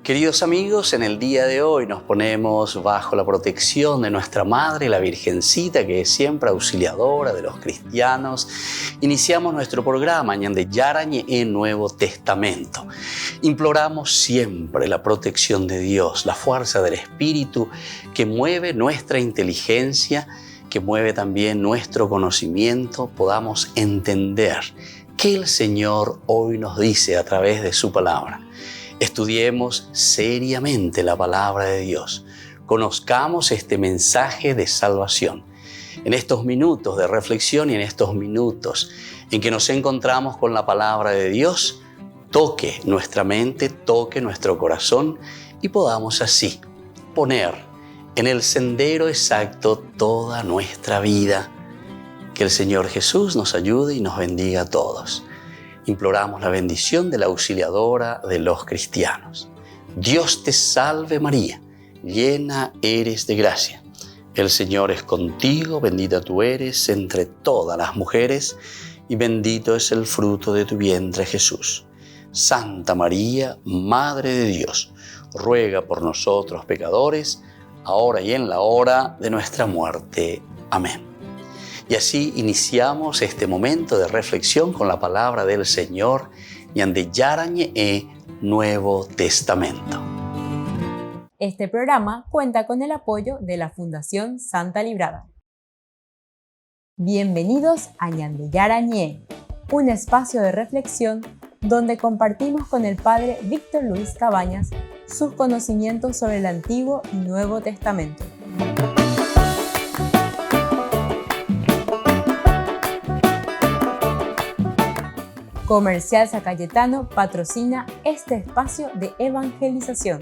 Queridos amigos, en el día de hoy nos ponemos bajo la protección de nuestra Madre, la Virgencita, que es siempre auxiliadora de los cristianos. Iniciamos nuestro programa Ñande Yarañe en Nuevo Testamento. Imploramos siempre la protección de Dios, la fuerza del Espíritu que mueve nuestra inteligencia, que mueve también nuestro conocimiento, podamos entender qué el Señor hoy nos dice a través de su palabra. Estudiemos seriamente la palabra de Dios. Conozcamos este mensaje de salvación. En estos minutos de reflexión y en estos minutos en que nos encontramos con la palabra de Dios, toque nuestra mente, toque nuestro corazón y podamos así poner en el sendero exacto toda nuestra vida. Que el Señor Jesús nos ayude y nos bendiga a todos. Imploramos la bendición de la auxiliadora de los cristianos. Dios te salve María, llena eres de gracia. El Señor es contigo, bendita tú eres entre todas las mujeres y bendito es el fruto de tu vientre Jesús. Santa María, Madre de Dios, ruega por nosotros pecadores, ahora y en la hora de nuestra muerte. Amén. Y así iniciamos este momento de reflexión con la palabra del Señor Ñande Yarañe Nuevo Testamento. Este programa cuenta con el apoyo de la Fundación Santa Librada. Bienvenidos a Ñande Yarañe, un espacio de reflexión donde compartimos con el Padre Víctor Luis Cabañas sus conocimientos sobre el Antiguo y Nuevo Testamento. Comercial San Cayetano patrocina este espacio de evangelización.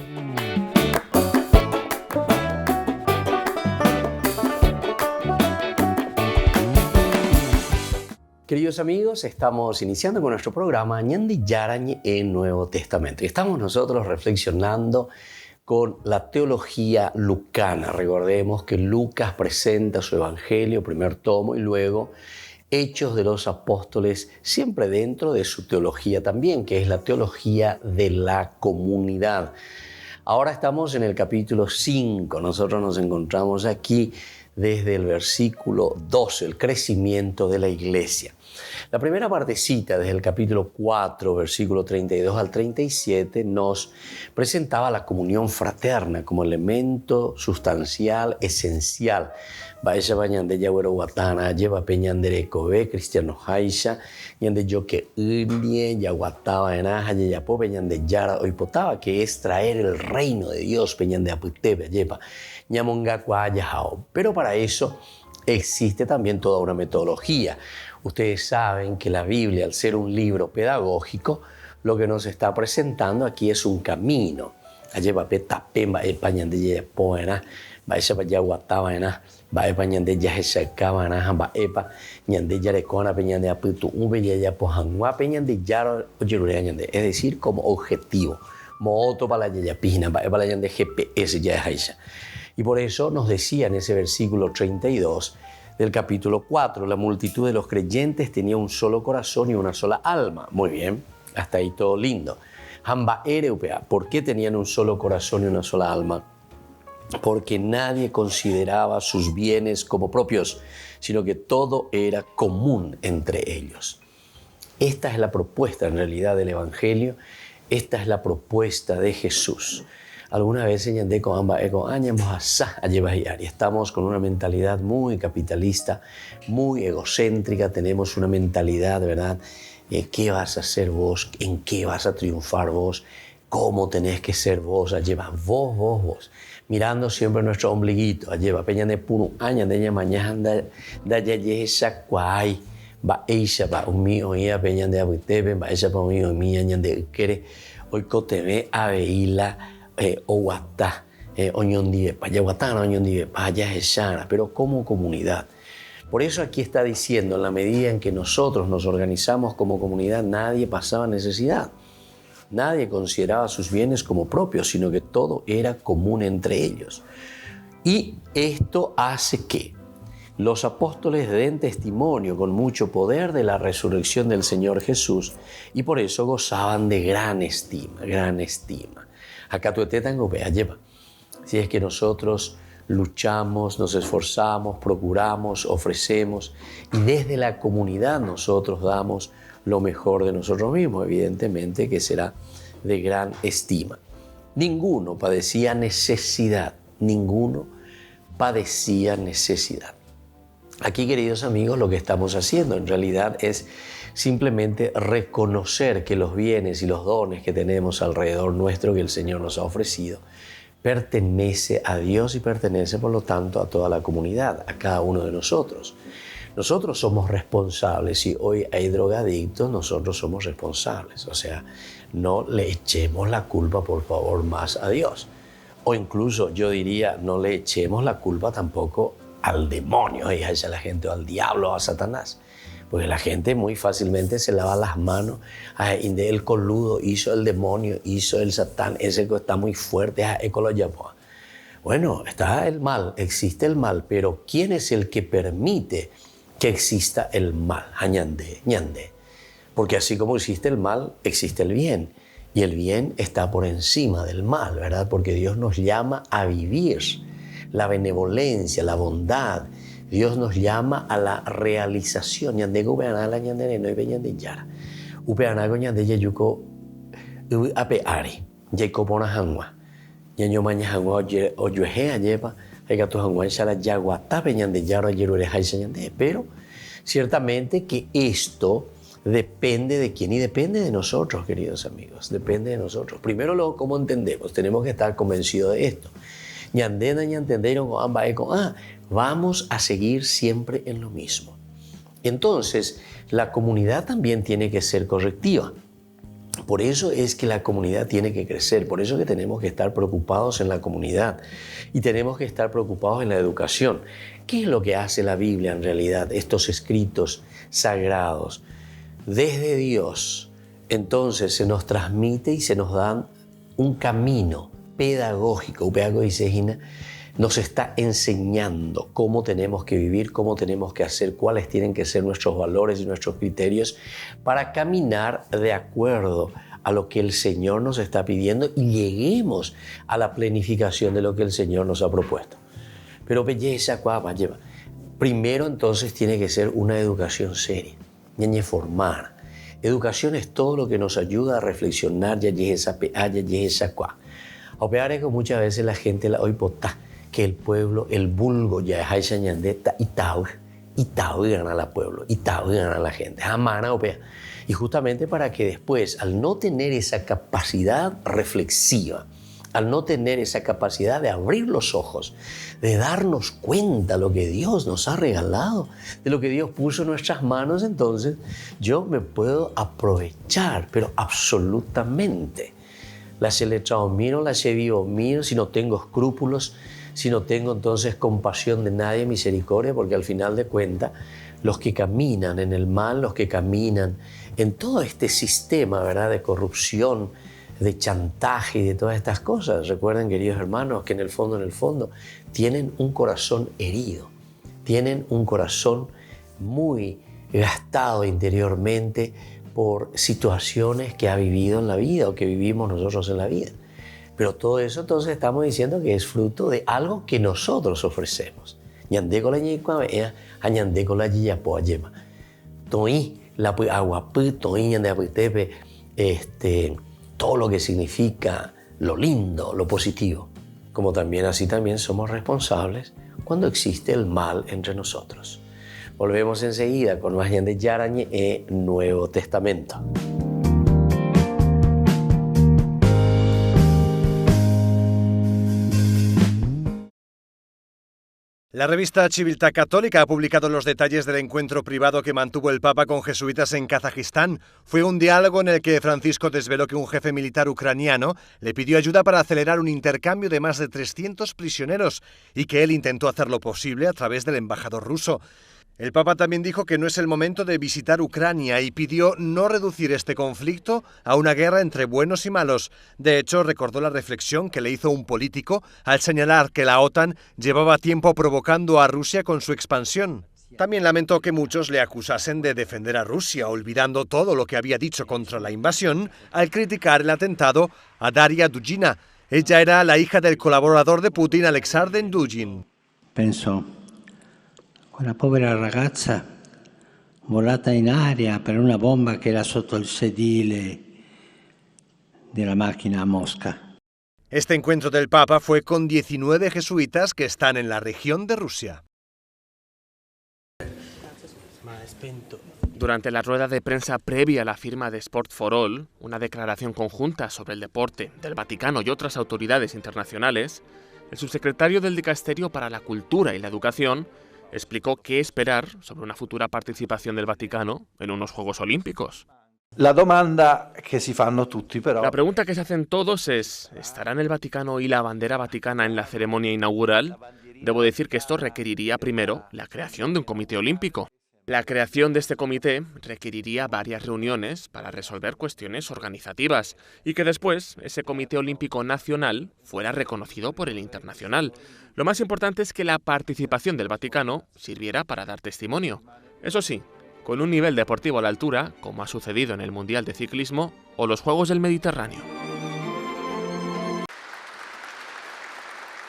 Queridos amigos, estamos iniciando con nuestro programa Ñande Yarañe en Nuevo Testamento. Y estamos nosotros reflexionando con la teología lucana. Recordemos que Lucas presenta su evangelio, primer tomo, y luego Hechos de los Apóstoles, siempre dentro de su teología también, que es la teología de la comunidad. Ahora estamos en el capítulo 5. Nosotros nos encontramos aquí desde el versículo 12, el crecimiento de la iglesia. La primera partecita, desde el capítulo 4, versículo 32 al 37, nos presentaba la comunión fraterna como elemento sustancial, esencial. Baesha bañande yawero watana, lleva peñandere kobe, cristiano haisha, ñande yo que indie, yaguataba enaja, yayapo, peñande yara, oipotaba, que es traer el reino de Dios, peñande aputebe, lleva, ñamonga cuayajao. Pero para eso existe también toda una metodología. Ustedes saben que la Biblia, al ser un libro pedagógico, lo que nos está presentando aquí es un camino. Lleva petapemba, pañande yayapo, enaja, baesha yaguataba enaja, va epa ñande ya sacaba naja va epa ñande ya recona peñande apitu ube ya ya pojanwa peñande ya oyerurea ñande, es decir, como objetivo moto para la yayapina va epa la ñande GPS ya es. Y por eso nos decía en ese versículo 32 del capítulo 4, la multitud de los creyentes tenía un solo corazón y una sola alma. Muy bien, hasta ahí todo lindo. Hamba ereupea, ¿por qué tenían un solo corazón y una sola alma? Porque nadie consideraba sus bienes como propios, sino que todo era común entre ellos. Esta es la propuesta en realidad del Evangelio, esta es la propuesta de Jesús. Alguna vez estamos con una mentalidad muy capitalista, muy egocéntrica, tenemos una mentalidad, ¿verdad? ¿Qué vas a hacer vos? ¿En qué vas a triunfar vos? ¿Cómo tenés que ser vos? Vos. Mirando siempre nuestro ombliguito, lleva peña de puro año de ella mañana da ya esa cuay va ella va un mío ya peña de abutebe va ella pa mío mi año de quere hoy coteve aveila o guata oñón die pa ya guatana oñón die pa ya esa, pero como comunidad. Por eso aquí está diciendo, en la medida en que nosotros nos organizamos como comunidad, nadie pasaba necesidad. Nadie consideraba sus bienes como propios, sino que todo era común entre ellos. Y esto hace que los apóstoles den testimonio con mucho poder de la resurrección del Señor Jesús y por eso gozaban de gran estima, gran estima. Acá tu tengo vea lleva. Si es que nosotros luchamos, nos esforzamos, procuramos, ofrecemos y desde la comunidad nosotros damos lo mejor de nosotros mismos, evidentemente que será de gran estima. Ninguno padecía necesidad, ninguno padecía necesidad. Aquí, queridos amigos, lo que estamos haciendo en realidad es simplemente reconocer que los bienes y los dones que tenemos alrededor nuestro que el Señor nos ha ofrecido pertenece a Dios y pertenece, por lo tanto, a toda la comunidad, a cada uno de nosotros. Nosotros somos responsables. Si hoy hay drogadictos, nosotros somos responsables. O sea, no le echemos la culpa, por favor, más a Dios. O incluso, yo diría, no le echemos la culpa tampoco al demonio, y a la gente, o al diablo, o a Satanás. Porque la gente muy fácilmente se lava las manos. El coludo hizo el demonio, hizo el Satán, ese que está muy fuerte. Bueno, está el mal, existe el mal, pero ¿quién es el que permite que exista el mal? Ñande. Porque así como existe el mal, existe el bien. Y el bien está por encima del mal, ¿verdad? Porque Dios nos llama a vivir la benevolencia, la bondad. Dios nos llama a la realización. Ñandego upeana la ñandere no ibe ñandeyara. Upeana go ñandeye yuko ape ari. Yeko pona hangwa. Ñaño maña hangwa oyueje ayepa. Ega tu hangwa shala yagua tape ñandeyara yerure haisa ñande. Pero ciertamente que esto depende de quién y depende de nosotros, queridos amigos. Depende de nosotros. Primero, ¿cómo entendemos? Tenemos que estar convencidos de esto. Vamos a seguir siempre en lo mismo. Entonces, la comunidad también tiene que ser correctiva. Por eso es que la comunidad tiene que crecer, por eso es que tenemos que estar preocupados en la comunidad y tenemos que estar preocupados en la educación. ¿Qué es lo que hace la Biblia en realidad? Estos escritos sagrados desde Dios, entonces se nos transmite y se nos dan un camino pedagógico, nos está enseñando cómo tenemos que vivir, cómo tenemos que hacer, cuáles tienen que ser nuestros valores y nuestros criterios para caminar de acuerdo a lo que el Señor nos está pidiendo y lleguemos a la planificación de lo que el Señor nos ha propuesto. Pero belleza, primero entonces tiene que ser una educación seria, formar. Educación es todo lo que nos ayuda a reflexionar, que muchas veces la gente la oipota que el pueblo, el vulgo, ya es Haishañandeta y Tau gana la pueblo, y Tau gana la gente. Y justamente para que después, al no tener esa capacidad reflexiva, al no tener esa capacidad de abrir los ojos, de darnos cuenta de lo que Dios nos ha regalado, de lo que Dios puso en nuestras manos, entonces yo me puedo aprovechar, pero absolutamente. La celetrao miro, la vivo miro, si no tengo escrúpulos, si no tengo entonces compasión de nadie, misericordia, porque al final de cuentas, los que caminan en el mal, los que caminan en todo este sistema, ¿verdad?, de corrupción, de chantaje y de todas estas cosas, recuerden, queridos hermanos, que en el fondo, tienen un corazón herido, tienen un corazón muy gastado interiormente por situaciones que ha vivido en la vida o que vivimos nosotros en la vida. Pero todo eso entonces estamos diciendo que es fruto de algo que nosotros ofrecemos. Todo lo que significa lo lindo, lo positivo. Como también así también somos responsables cuando existe el mal entre nosotros. Volvemos enseguida con más de Yarañe e Nuevo Testamento. La revista Civiltà Católica ha publicado los detalles del encuentro privado que mantuvo el Papa con jesuitas en Kazajistán. Fue un diálogo en el que Francisco desveló que un jefe militar ucraniano le pidió ayuda para acelerar un intercambio de más de 300 prisioneros y que él intentó hacer lo posible a través del embajador ruso. El Papa también dijo que no es el momento de visitar Ucrania y pidió no reducir este conflicto a una guerra entre buenos y malos. De hecho, recordó la reflexión que le hizo un político al señalar que la OTAN llevaba tiempo provocando a Rusia con su expansión. También lamentó que muchos le acusasen de defender a Rusia, olvidando todo lo que había dicho contra la invasión al criticar el atentado a Daria Dugina, Ella era la hija del colaborador de Putin, Alexander Dugin. Penso, quella povera ragazza volata in aria per una bomba che era sotto il sedile della macchina a Mosca. Este encuentro del Papa fue con 19 jesuitas que están en la región de Rusia. Durante la rueda de prensa previa a la firma de Sport for All, una declaración conjunta sobre el deporte del Vaticano y otras autoridades internacionales, el subsecretario del Dicasterio para la Cultura y la Educación explicó qué esperar sobre una futura participación del Vaticano en unos Juegos Olímpicos. La domanda que si fanno tutti, però. La pregunta que se hacen todos es, ¿estarán el Vaticano y la bandera vaticana en la ceremonia inaugural? Debo decir que esto requeriría primero la creación de un comité olímpico. La creación de este comité requeriría varias reuniones para resolver cuestiones organizativas y que después ese Comité Olímpico Nacional fuera reconocido por el internacional. Lo más importante es que la participación del Vaticano sirviera para dar testimonio. Eso sí, con un nivel deportivo a la altura, como ha sucedido en el Mundial de Ciclismo o los Juegos del Mediterráneo.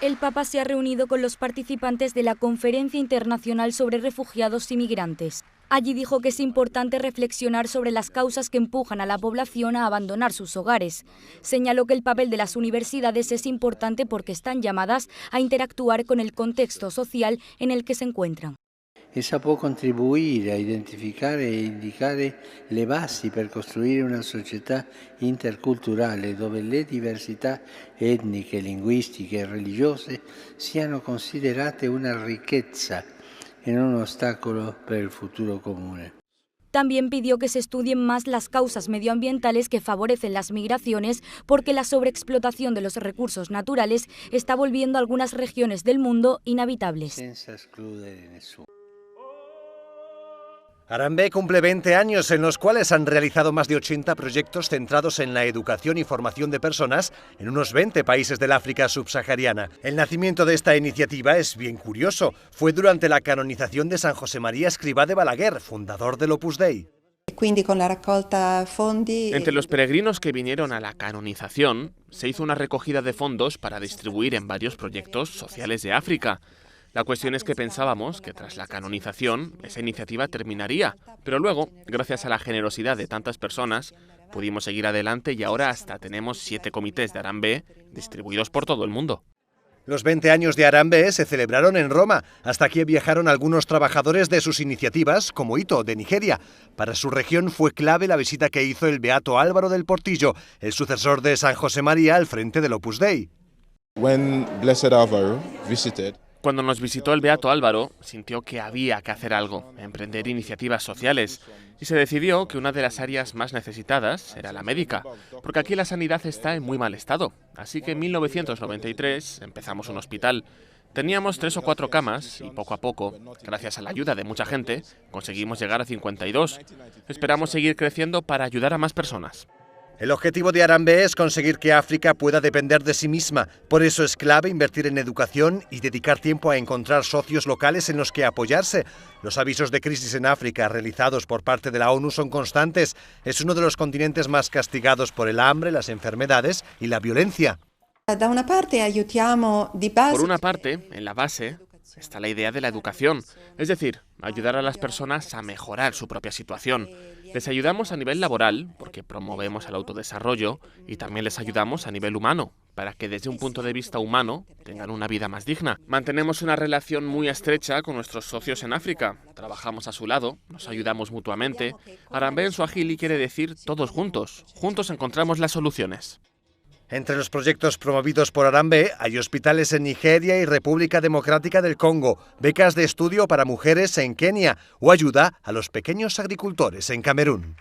El Papa se ha reunido con los participantes de la Conferencia Internacional sobre Refugiados y Migrantes. Allí dijo que es importante reflexionar sobre las causas que empujan a la población a abandonar sus hogares. Señaló que el papel de las universidades es importante porque están llamadas a interactuar con el contexto social en el que se encuentran. Essa può contribuire a identificare e indicare le basi per costruire una società interculturale dove le diversità etniche, linguistiche e religiose siano considerate una ricchezza e non un ostacolo per il futuro comune. También pidió que se estudien más las causas medioambientales que favorecen las migraciones porque la sobreexplotación de los recursos naturales está volviendo a algunas regiones del mundo inhabitables. Senza escludere nessuno. Harambee cumple 20 años en los cuales han realizado más de 80 proyectos centrados en la educación y formación de personas en unos 20 países del África subsahariana. El nacimiento de esta iniciativa es bien curioso. Fue durante la canonización de San José María Escrivá de Balaguer, fundador del Opus Dei. Entre los peregrinos que vinieron a la canonización, se hizo una recogida de fondos para distribuir en varios proyectos sociales de África. La cuestión es que pensábamos que tras la canonización esa iniciativa terminaría, pero luego, gracias a la generosidad de tantas personas, pudimos seguir adelante y ahora hasta tenemos 7 comités de Harambee distribuidos por todo el mundo. Los 20 años de Harambee se celebraron en Roma. Hasta aquí viajaron algunos trabajadores de sus iniciativas, como Ito, de Nigeria. Para su región fue clave la visita que hizo el beato Álvaro del Portillo, el sucesor de San José María al frente del Opus Dei. Cuando nos visitó el beato Álvaro, sintió que había que hacer algo, emprender iniciativas sociales, y se decidió que una de las áreas más necesitadas era la médica, porque aquí la sanidad está en muy mal estado. Así que en 1993 empezamos un hospital. Teníamos 3 o 4 camas y poco a poco, gracias a la ayuda de mucha gente, conseguimos llegar a 52. Esperamos seguir creciendo para ayudar a más personas. El objetivo de Harambee es conseguir que África pueda depender de sí misma. Por eso es clave invertir en educación y dedicar tiempo a encontrar socios locales en los que apoyarse. Los avisos de crisis en África realizados por parte de la ONU son constantes. Es uno de los continentes más castigados por el hambre, las enfermedades y la violencia. Por una parte, en la base, está la idea de la educación, es decir, ayudar a las personas a mejorar su propia situación. Les ayudamos a nivel laboral, porque promovemos el autodesarrollo, y también les ayudamos a nivel humano, para que desde un punto de vista humano tengan una vida más digna. Mantenemos una relación muy estrecha con nuestros socios en África. Trabajamos a su lado, nos ayudamos mutuamente. Harambee en Swahili quiere decir todos juntos. Juntos encontramos las soluciones. Entre los proyectos promovidos por Harambee hay hospitales en Nigeria y República Democrática del Congo, becas de estudio para mujeres en Kenia o ayuda a los pequeños agricultores en Camerún.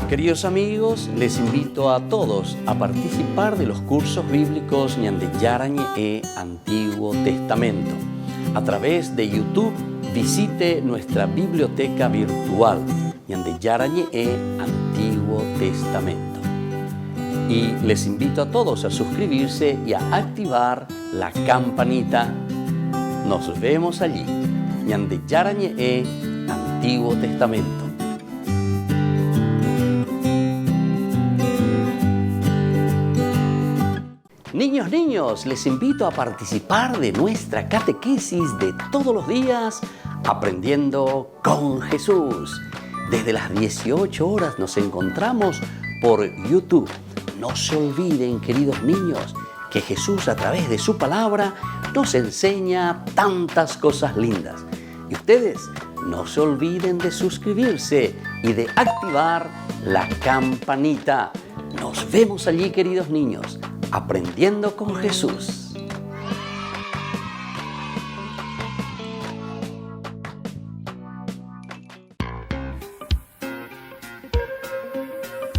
Queridos amigos, les invito a todos a participar de los cursos bíblicos Ñande Yarañe e Antiguo Testamento. A través de YouTube, visite nuestra biblioteca virtual Ñande Yarañe e Antiguo Testamento. Y les invito a todos a suscribirse y a activar la campanita. Nos vemos allí. Ñande Yarañe e Antiguo Antiguo Testamento. Niños, les invito a participar de nuestra catequesis de todos los días, Aprendiendo con Jesús. Desde las 18 horas nos encontramos por YouTube. No se olviden, queridos niños, que Jesús a través de su palabra nos enseña tantas cosas lindas. Y ustedes no se olviden de suscribirse y de activar la campanita. Nos vemos allí, queridos niños, Aprendiendo con Jesús.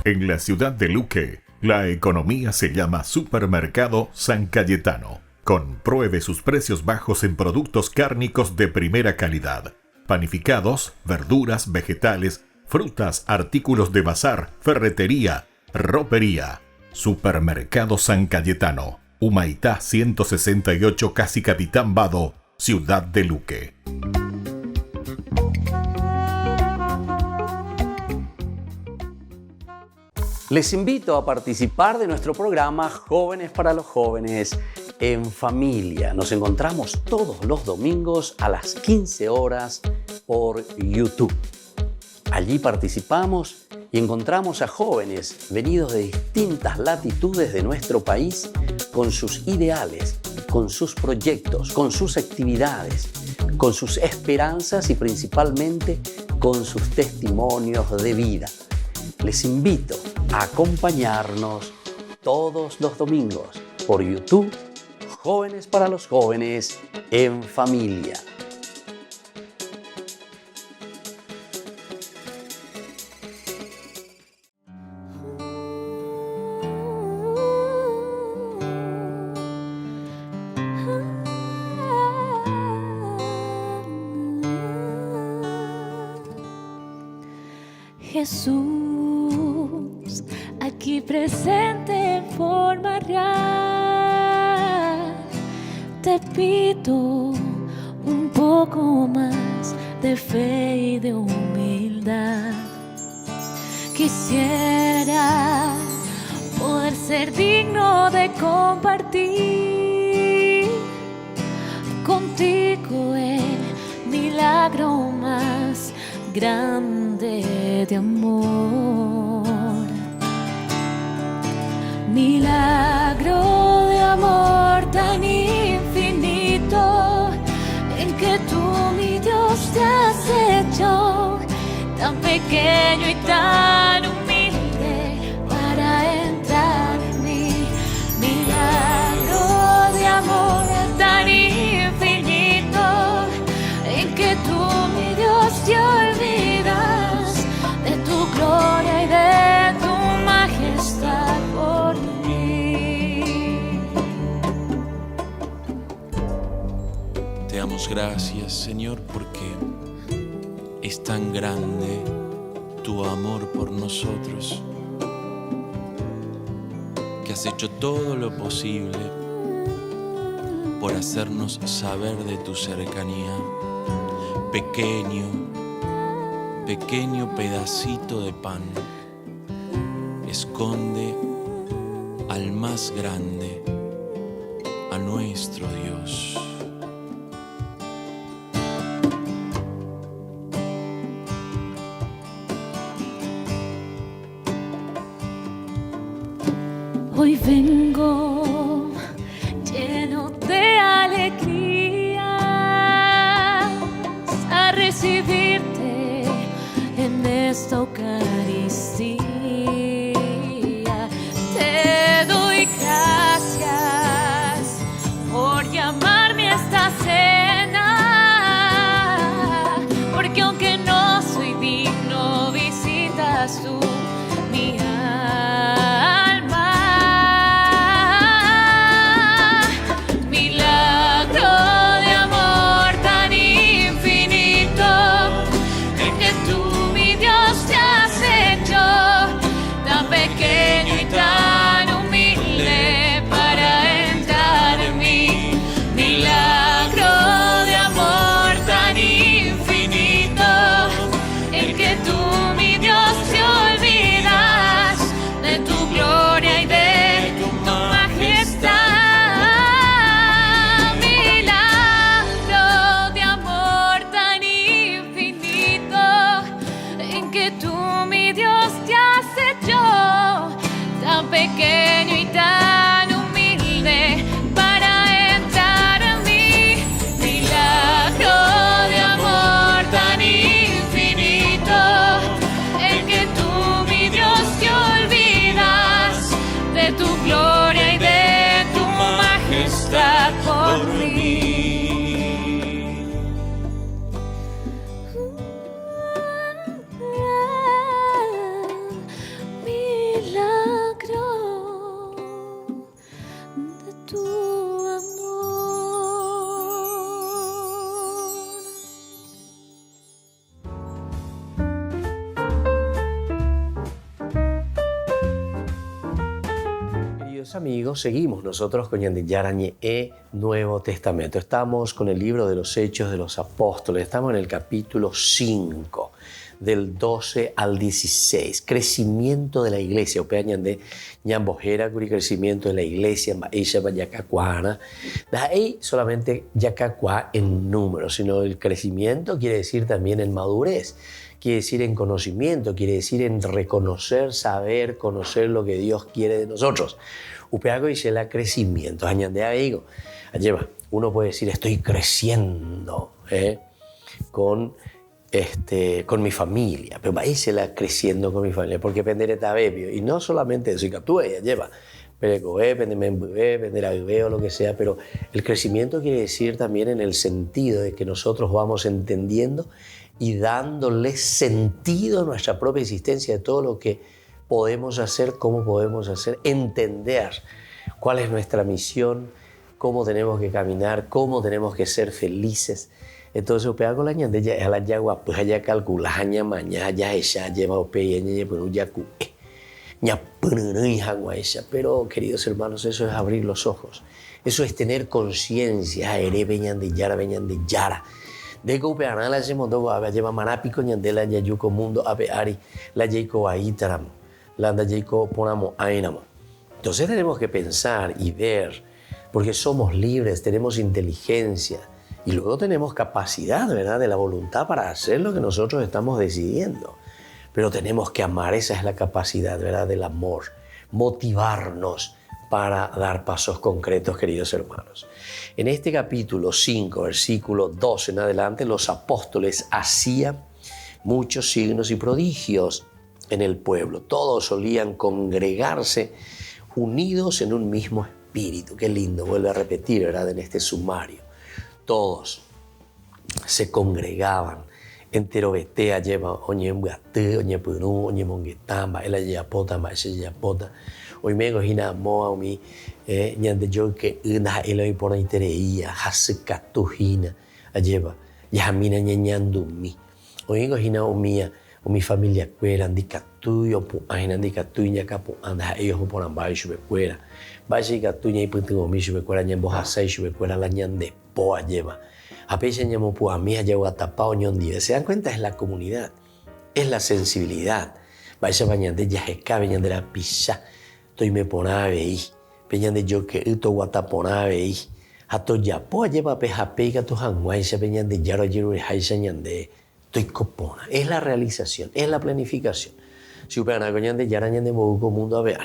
En la ciudad de Luque, la economía se llama Supermercado San Cayetano. Compruebe sus precios bajos en productos cárnicos de primera calidad. Panificados, verduras, vegetales, frutas, artículos de bazar, ferretería, ropería. Supermercado San Cayetano, Humaitá 168, Casi Capitán Vado, ciudad de Luque. Les invito a participar de nuestro programa Jóvenes para los Jóvenes en Familia. Nos encontramos todos los domingos a las 15 horas por YouTube. Allí participamos y encontramos a jóvenes venidos de distintas latitudes de nuestro país con sus ideales, con sus proyectos, con sus actividades, con sus esperanzas y principalmente con sus testimonios de vida. Les invito a acompañarnos todos los domingos por YouTube, Jóvenes para los Jóvenes en Familia. Jesús, aquí presente en forma real, te pido un poco más de fe y de humildad. Quisiera poder ser digno de compartir contigo el milagro más grande de amor, milagro de amor tan infinito, en que tú, mi Dios, te has hecho tan pequeño y tan humilde para entrar en mí. Milagro de amor tan infinito, en que tú, mi Dios, te olvidas de tu gloria y de tu majestad por mí. Te damos gracias, Señor, porque es tan grande tu amor por nosotros, que has hecho todo lo posible por hacernos saber de tu cercanía. Pequeño pedacito de pan esconde al más grande, a nuestro Dios. Hoy vengo lleno de alegría a recibirte en esta Eucaristía. Te doy gracias por llamarme a esta cena, porque aunque no soy digno, visitas tú mi alma. Milagro de amor tan infinito, en que tú, mi Dios, te has hecho que tú, mi Dios, te has hecho tan pequeño y tan humilde para entrar en mí. Milagro de amor tan infinito, en que tú, mi Dios, te olvidas de tu gloria y de tu majestad por mí. Amigos, seguimos nosotros con Ñande Yarañe Nuevo Testamento. Estamos con el libro de los Hechos de los Apóstoles. Estamos en el capítulo 5, del 12 al 16. Crecimiento de la iglesia. Opea Ñande Ñambojera, crecimiento de la iglesia. Ella va Yacacuana. Ahí solamente Yacacuá en número, sino el crecimiento quiere decir también en madurez. Quiere decir en conocimiento, quiere decir en reconocer, saber, conocer lo que Dios quiere de nosotros. Upeago dice el crecimiento. Uno puede decir estoy creciendo con mi familia, pero ahí se la creciendo con mi familia, porque pendereta bebio. Y no solamente eso, o lo que sea, pero el crecimiento quiere decir también en el sentido de que nosotros vamos entendiendo y dándole sentido a nuestra propia existencia de todo lo que podemos hacer, cómo podemos hacer, entender cuál es nuestra misión, cómo tenemos que caminar, cómo tenemos que ser felices. Entonces, con la ñande ya la yagua, pues allá calcula, aña mañana, ya ella lleva opeya, ya pero ya cu, pero queridos hermanos, eso es abrir los ojos, eso es tener conciencia, veñan de yara. De copeana la llemondo lleva manapico ñandela yayuco mundo ape ari la yaico aitaramo la anda yaico ponamo ainamo. Entonces tenemos que pensar y ver, porque somos libres, tenemos inteligencia y luego tenemos capacidad, ¿verdad?, de la voluntad para hacer lo que nosotros estamos decidiendo. Pero tenemos que amar, esa es la capacidad, ¿verdad?, del amor, motivarnos para dar pasos concretos, queridos hermanos. En este capítulo 5, versículo 12 en adelante, los apóstoles hacían muchos signos y prodigios en el pueblo. Todos solían congregarse unidos en un mismo espíritu. Qué lindo, vuelve a repetir, ¿verdad?, en este sumario. Todos se congregaban. Entero betea lleva oñe muate, oñe purú, oñe monguetamba, el ayapota, maese yapota. Hoy me cogina moa mi ñande yo que una eloi por intereía, hasecatuhina, lleva, yamina ñañandu mi. Hoy me cogina o mi familia cuera, andicatuyo, ajena andicatuña capo, anda ellos por ambai sube cuera. Vaya catuña y punto mi sube cuera, ñambo hasei sube cuera la ñande poa lleva. A pesar de que a mí haya tapado ñondi, se dan cuenta, es la comunidad, es la sensibilidad. Vaya bañande ya se cabe ñande la pizza, estoy me ponaba veí, peñande yo que esto guatapona veí, a to ya po lleva peja pega tu hanguaisa peñande ya lo llevo haisa ñande, estoy copona. Es la realización, es la planificación. Si upean a ñande ya ñande moguco mundo a ver.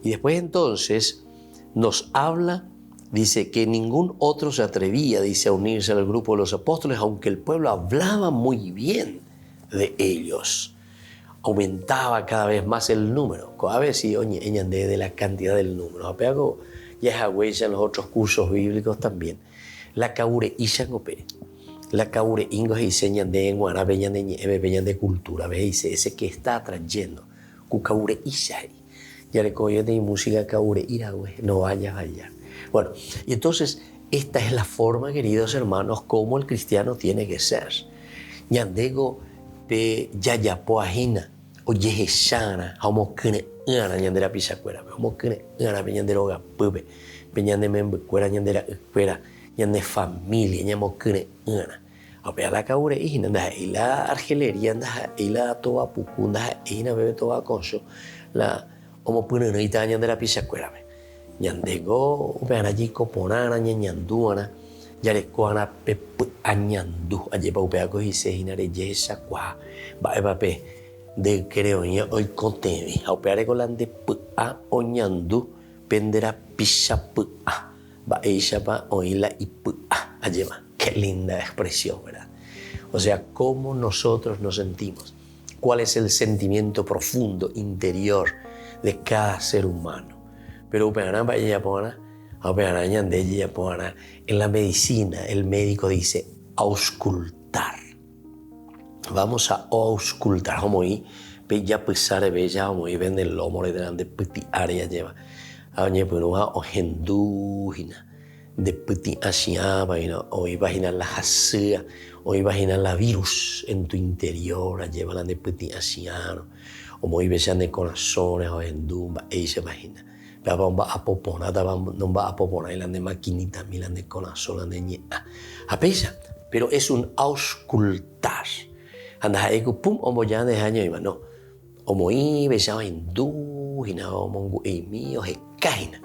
Y después entonces nos habla. Dice que ningún otro se atrevía, dice, a unirse al grupo de los apóstoles, aunque el pueblo hablaba muy bien de ellos. Aumentaba cada vez más el número. A ver si de la cantidad del número. Apego ya es agüella en los otros cursos bíblicos también. La caure ishangope. La caure ingos y señan de enguana, veñan de nieve, veñan de cultura. Dice, ese que está atrayendo. Cucaure ishai. Ya le coge de música caure iragüe. No vayas allá. Bueno, y entonces esta es la forma, queridos hermanos, como el cristiano tiene que ser. Ñandego pe yayapoajina o yeheshana, homo kene ana ñandera pisacuera, homo kene ana peñandero gapupe, peñande membecuera ñandera cuera, ñande familia, ñamo kene ana. Apea la caure hina, anda y la argelería, anda y la toba pucunda, ina bebe toba conso, la homo pune no ita ñandera pisacuera. Ñandego, allí coponana, ñanduana, ya le coana pepe añandu, allí pa upeaco y se hinare yesa qua, va epape, de creoña hoy conteve a operar con la de pa oñandu pendera pisha pa va ella pa oíla y pa allema. Qué linda expresión, ¿verdad? O sea, cómo nosotros nos sentimos, cuál es el sentimiento profundo interior de cada ser humano. Pero en la medicina el médico dice auscultar. Vamos a auscultar, como y bella pisare bella, como y vende el lomo de delante piti área lleva. A ñe punuha o hendujina de piti asia vaina o imagina la hasea o imagina la virus en tu interior, lleva la de piti asiano o muy besan de corazones o hendumba ella imagina. Vamos a popona, no va a popona y la de maquinita, milan de corazón, la de ñe a pesa, pero es un auscultar. Anda ahí pum o ya de año y no o muy besado hindujina o mongu y mío he caina.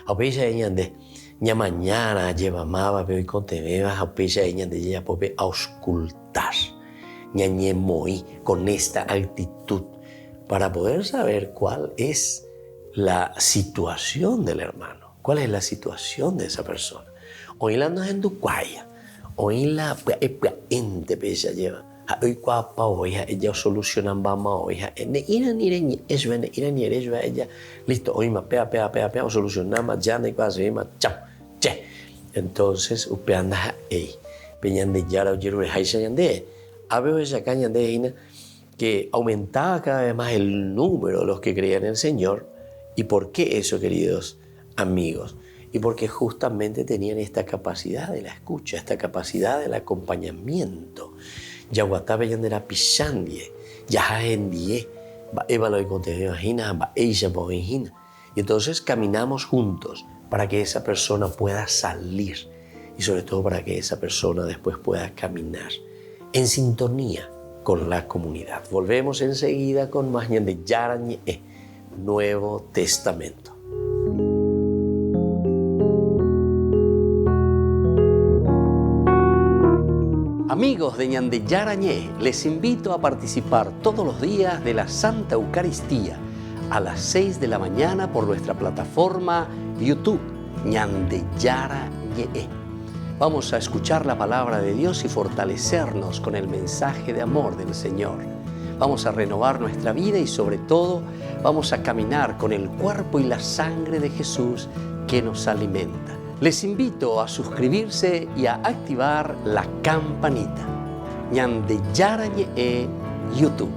A pesa ella de ña mañana lleva mava pero y con te bebas a pesa ella de ella pope auscultar. Ña ñe moi con esta actitud para poder saber cuál es la situación del hermano, cuál es la situación de esa persona. Hoy la no es en tu cuaya, hoy la ente pesa lleva. Hoy cuapa hoy ella solucionan vamos hoy ne ira ni es vene ira ni eres va ella listo hoy ma pea solucionamos ya ne casi ma chao che. Entonces upeanda peñan de yara o yeru haisa yande habeo esa caña de ina que aumentaba cada vez más el número de los que creían en el Señor. ¿Y por qué eso, queridos amigos? Y porque justamente tenían esta capacidad de la escucha, esta capacidad del acompañamiento. Yaguatabe yandera pisandie, yahendie, va evalo y contenido imagina, va ella imagina. Y entonces caminamos juntos para que esa persona pueda salir y sobre todo para que esa persona después pueda caminar en sintonía con la comunidad. Volvemos enseguida con más de Yarañe, Nuevo Testamento. Amigos de Ñande Yarañé, les invito a participar todos los días de la Santa Eucaristía a las 6 de la mañana por nuestra plataforma YouTube, Ñande Yarañé. Vamos a escuchar la palabra de Dios y fortalecernos con el mensaje de amor del Señor. Vamos a renovar nuestra vida y sobre todo vamos a caminar con el cuerpo y la sangre de Jesús que nos alimenta. Les invito a suscribirse y a activar la campanita. Ñande Yarañe YouTube.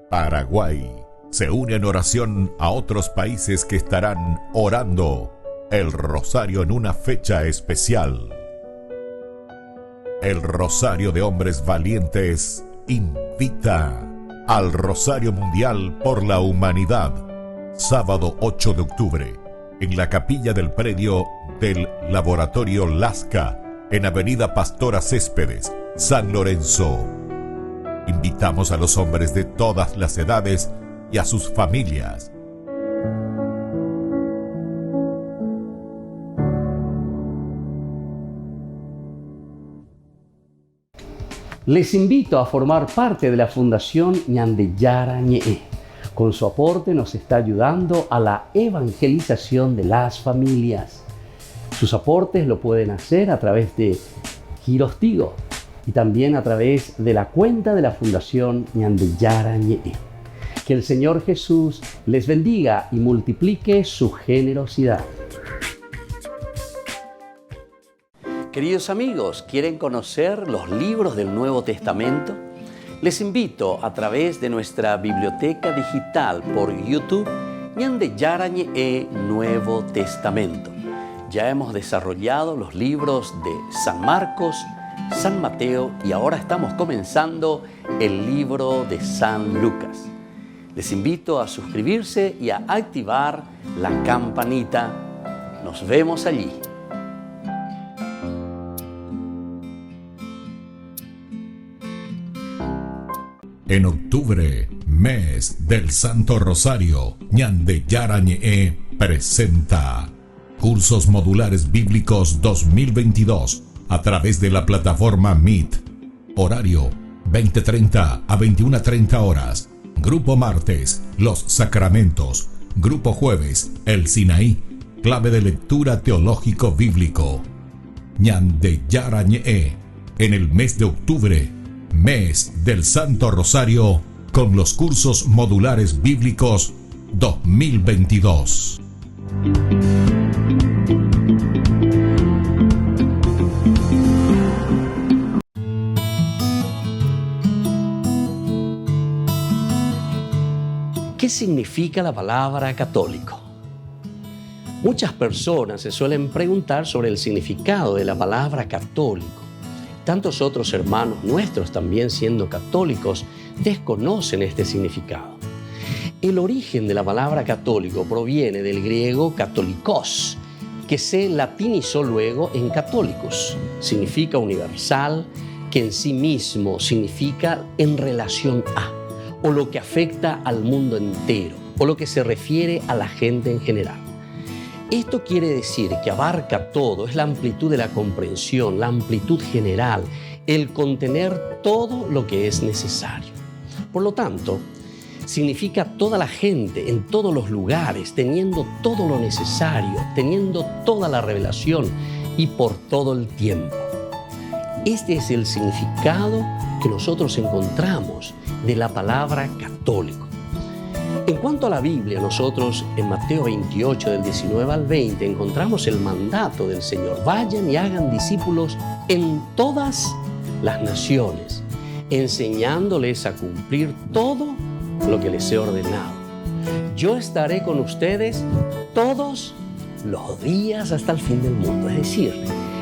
Paraguay se une en oración a otros países que estarán orando el rosario en una fecha especial. El Rosario de Hombres Valientes invita al Rosario Mundial por la Humanidad, sábado 8 de octubre, en la capilla del predio del Laboratorio Lasca, en Avenida Pastora Céspedes, San Lorenzo. Invitamos a los hombres de todas las edades y a sus familias. Les invito a formar parte de la Fundación Ñande Yarañe. Con su aporte nos está ayudando a la evangelización de las familias. Sus aportes lo pueden hacer a través de Giros Tigo y también a través de la cuenta de la Fundación Ñande Yarañe. Que el Señor Jesús les bendiga y multiplique su generosidad. Queridos amigos, ¿quieren conocer los libros del Nuevo Testamento? Les invito a través de nuestra biblioteca digital por YouTube, Ñande Yarañe Nuevo Testamento. Ya hemos desarrollado los libros de San Marcos, San Mateo y ahora estamos comenzando el libro de San Lucas. Les invito a suscribirse y a activar la campanita. Nos vemos allí. En octubre, mes del Santo Rosario, Ñande Yarañe presenta Cursos Modulares Bíblicos 2022 a través de la plataforma Meet. Horario 20:30 a 21:30 horas. Grupo martes, Los Sacramentos. Grupo jueves, El Sinaí. Clave de lectura teológico bíblico. Ñande Yarañe. En el mes de octubre, mes del Santo Rosario, con los Cursos Modulares Bíblicos 2022. ¿Qué significa la palabra católico? Muchas personas se suelen preguntar sobre el significado de la palabra católico. Tantos otros hermanos nuestros, también siendo católicos, desconocen este significado. El origen de la palabra católico proviene del griego katolikos, que se latinizó luego en católicos. Significa universal, que en sí mismo significa en relación a, o lo que afecta al mundo entero, o lo que se refiere a la gente en general. Esto quiere decir que abarca todo, es la amplitud de la comprensión, la amplitud general, el contener todo lo que es necesario. Por lo tanto, significa toda la gente en todos los lugares, teniendo todo lo necesario, teniendo toda la revelación y por todo el tiempo. Este es el significado que nosotros encontramos de la palabra católico. En cuanto a la Biblia, nosotros en Mateo 28, del 19 al 20, encontramos el mandato del Señor. Vayan y hagan discípulos en todas las naciones, enseñándoles a cumplir todo lo que les he ordenado. Yo estaré con ustedes todos los días hasta el fin del mundo. Es decir,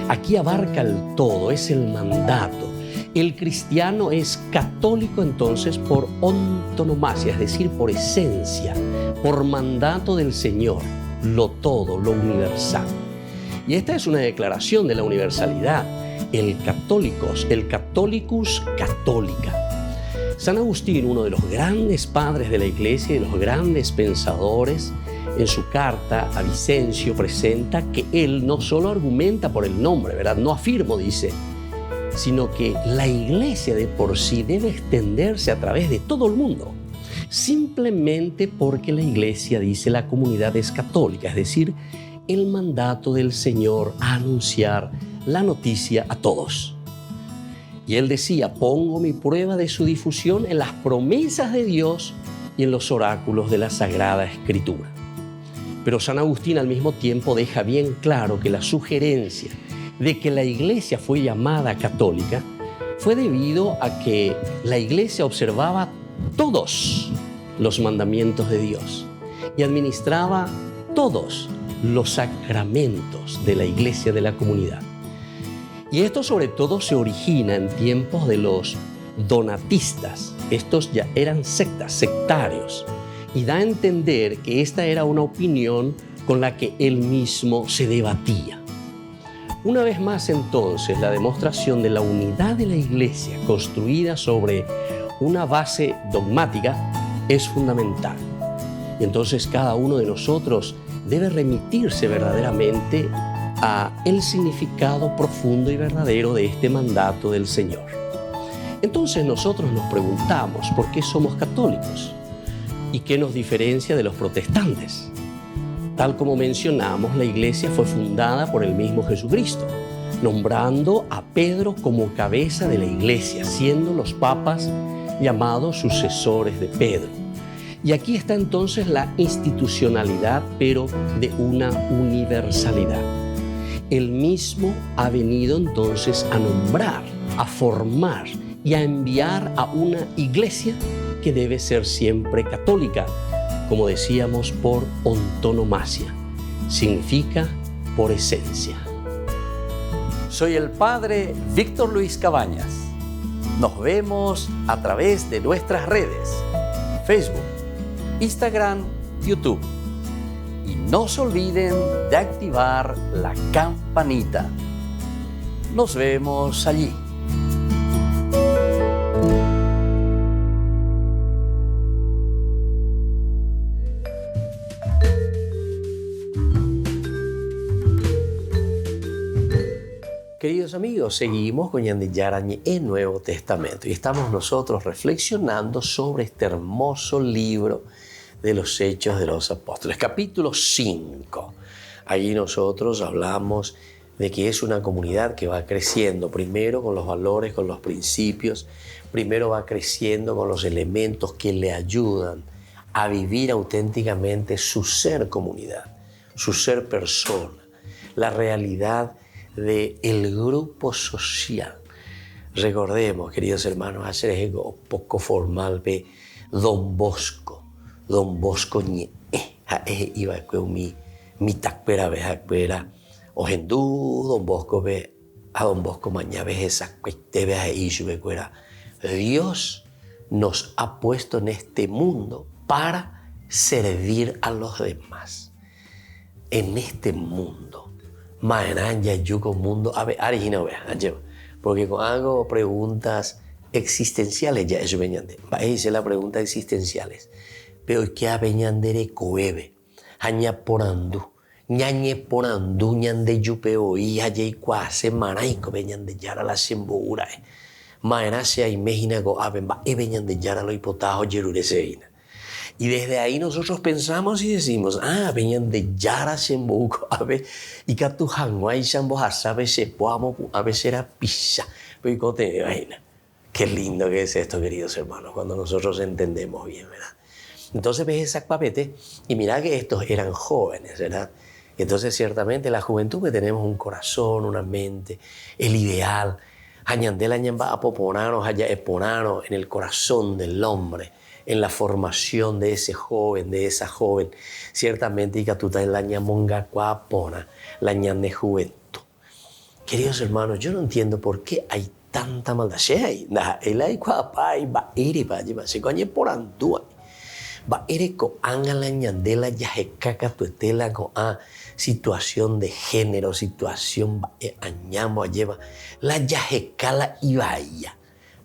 aquí abarca el todo, es el mandato. El cristiano es católico entonces por antonomasia, es decir, por esencia, por mandato del Señor, lo todo, lo universal. Y esta es una declaración de la universalidad, el Catholicus Catholica. San Agustín, uno de los grandes padres de la Iglesia y de los grandes pensadores, en su carta a Vicencio presenta que él no solo argumenta por el nombre, ¿verdad? No afirmo, dice, sino que la Iglesia de por sí debe extenderse a través de todo el mundo, simplemente porque la Iglesia, dice, la comunidad es católica, es decir, el mandato del Señor a anunciar la noticia a todos. Y él decía, pongo mi prueba de su difusión en las promesas de Dios y en los oráculos de la Sagrada Escritura. Pero San Agustín al mismo tiempo deja bien claro que la sugerencia de que la Iglesia fue llamada católica fue debido a que la Iglesia observaba todos los mandamientos de Dios y administraba todos los sacramentos de la Iglesia de la comunidad. Y esto sobre todo se origina en tiempos de los donatistas. Estos ya eran sectarios, y da a entender que esta era una opinión con la que él mismo se debatía. Una vez más entonces, la demostración de la unidad de la Iglesia construida sobre una base dogmática es fundamental. Y entonces cada uno de nosotros debe remitirse verdaderamente a el significado profundo y verdadero de este mandato del Señor. Entonces nosotros nos preguntamos por qué somos católicos y qué nos diferencia de los protestantes. Tal como mencionamos, la Iglesia fue fundada por el mismo Jesucristo, nombrando a Pedro como cabeza de la Iglesia, siendo los papas llamados sucesores de Pedro. Y aquí está entonces la institucionalidad, pero de una universalidad. Él mismo ha venido entonces a nombrar, a formar y a enviar a una Iglesia que debe ser siempre católica, como decíamos, por antonomasia, significa por esencia. Soy el Padre Víctor Luis Cabañas. Nos vemos a través de nuestras redes, Facebook, Instagram, YouTube. Y no se olviden de activar la campanita. Nos vemos allí. Queridos amigos, seguimos con Ñande Yarañe en Nuevo Testamento y estamos nosotros reflexionando sobre este hermoso libro de los Hechos de los Apóstoles, capítulo 5. Allí nosotros hablamos de que es una comunidad que va creciendo, primero con los valores, con los principios, primero va creciendo con los elementos que le ayudan a vivir auténticamente su ser comunidad, su ser persona, la realidad del grupo social. Recordemos, queridos hermanos, hacer algo poco formal de Don Bosco ñe, iba a mi takpera vejacuera, o hendú Don Bosco ve a Don Bosco mañana ve esa cueste ve a ishu vecuera. Dios nos ha puesto en este mundo para servir a los demás. En este mundo, maenanya yuko mundo ave arigina vea, porque con hago preguntas existenciales ya eso veñande. Va hice la pregunta existenciales. Pero que a veñandere coebe, haña porandú, ñañe porandú ñande yupeo y hayei cuase maraico veñande yara la semboura. Maena se imagina go aven va e veñande yara lo hipotajo yerureseina. Y desde ahí nosotros pensamos y decimos, veñande yara sembouco ave y que tu hanguay sambo hasabe se poamo ave será pisa. Pero cote vaina. Qué lindo que es esto, queridos hermanos, cuando nosotros entendemos bien, ¿verdad? Entonces ves esa papete y mira que estos eran jóvenes, ¿verdad? Entonces ciertamente la juventud que tenemos un corazón, una mente, el ideal, añandela ñamba apoponanos, allá exponanos en el corazón del hombre, en la formación de ese joven, de esa joven, ciertamente y que tú estás la ñamonga cuapona, la ñande juventud. Queridos hermanos, yo no entiendo por qué hay tanta maldad. El hay cuapay va iri pa allí, se coñe por andúa. Va ereko angala ñandela yajecaca tuetela con situación de género, situación añamo lleva la yajecala ibaía.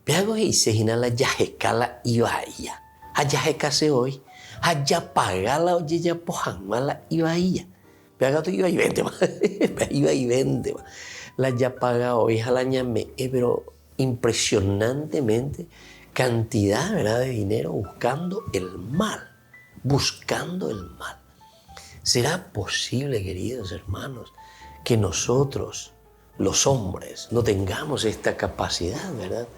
Peago y se gina la yajecala ibaía. Ayajecase hoy, ayapagala oye ya pojanmala ibaía. Peago tu iba y vente más, iba y vente más. La yapaga hoy jalañame, pero impresionantemente cantidad, ¿verdad?, de dinero buscando el mal. ¿Será posible, queridos hermanos, que nosotros, los hombres, no tengamos esta capacidad, ¿verdad?,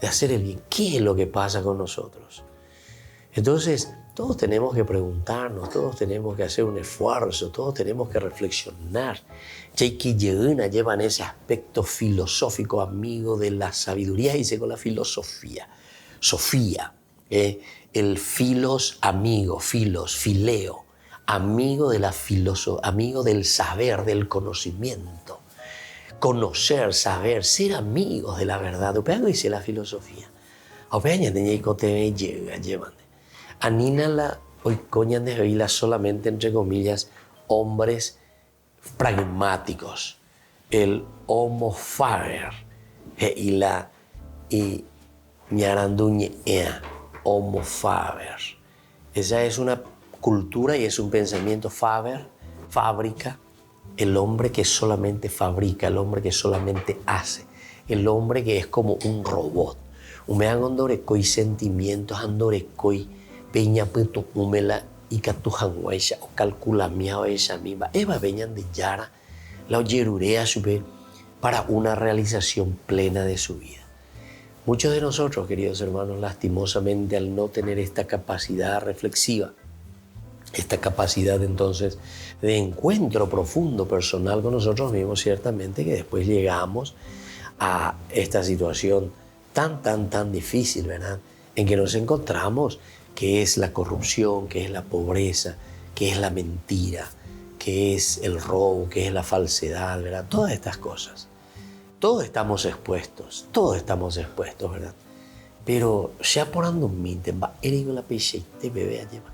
de hacer el bien? ¿Qué es lo que pasa con nosotros? Entonces, todos tenemos que preguntarnos, todos tenemos que hacer un esfuerzo, todos tenemos que reflexionar. Yeuna llevan ese aspecto filosófico amigo de la sabiduría, dice con la filosofía. Sofía, el filos amigo, fileo, amigo de la amigo del saber, del conocimiento. Conocer, saber, ser amigos de la verdad. Opeago dice la filosofía. Opeaña tenía y cote llevan. Anina la hoy coñan de oírla solamente entre comillas hombres pragmáticos. El homo faber y ñaranduñe homo faber. Esa es una cultura y es un pensamiento faber, fábrica, el hombre que solamente fabrica, el hombre que solamente hace, el hombre que es como un robot. Umean andorekoi sentimientos, andorekoi peña puto umela y catujanguaisha o calcula miao esa misma. Eva veñan de yara, la oyerurea sube para una realización plena de su vida. Muchos de nosotros, queridos hermanos, lastimosamente al no tener esta capacidad reflexiva, esta capacidad entonces de encuentro profundo personal con nosotros mismos, ciertamente que después llegamos a esta situación tan difícil, ¿verdad?, en que nos encontramos, que es la corrupción, que es la pobreza, que es la mentira, que es el robo, que es la falsedad, ¿verdad? Todas estas cosas. Todos estamos expuestos, ¿verdad? Pero ya por ando minten, va erigo la pecheite bebé a llevar.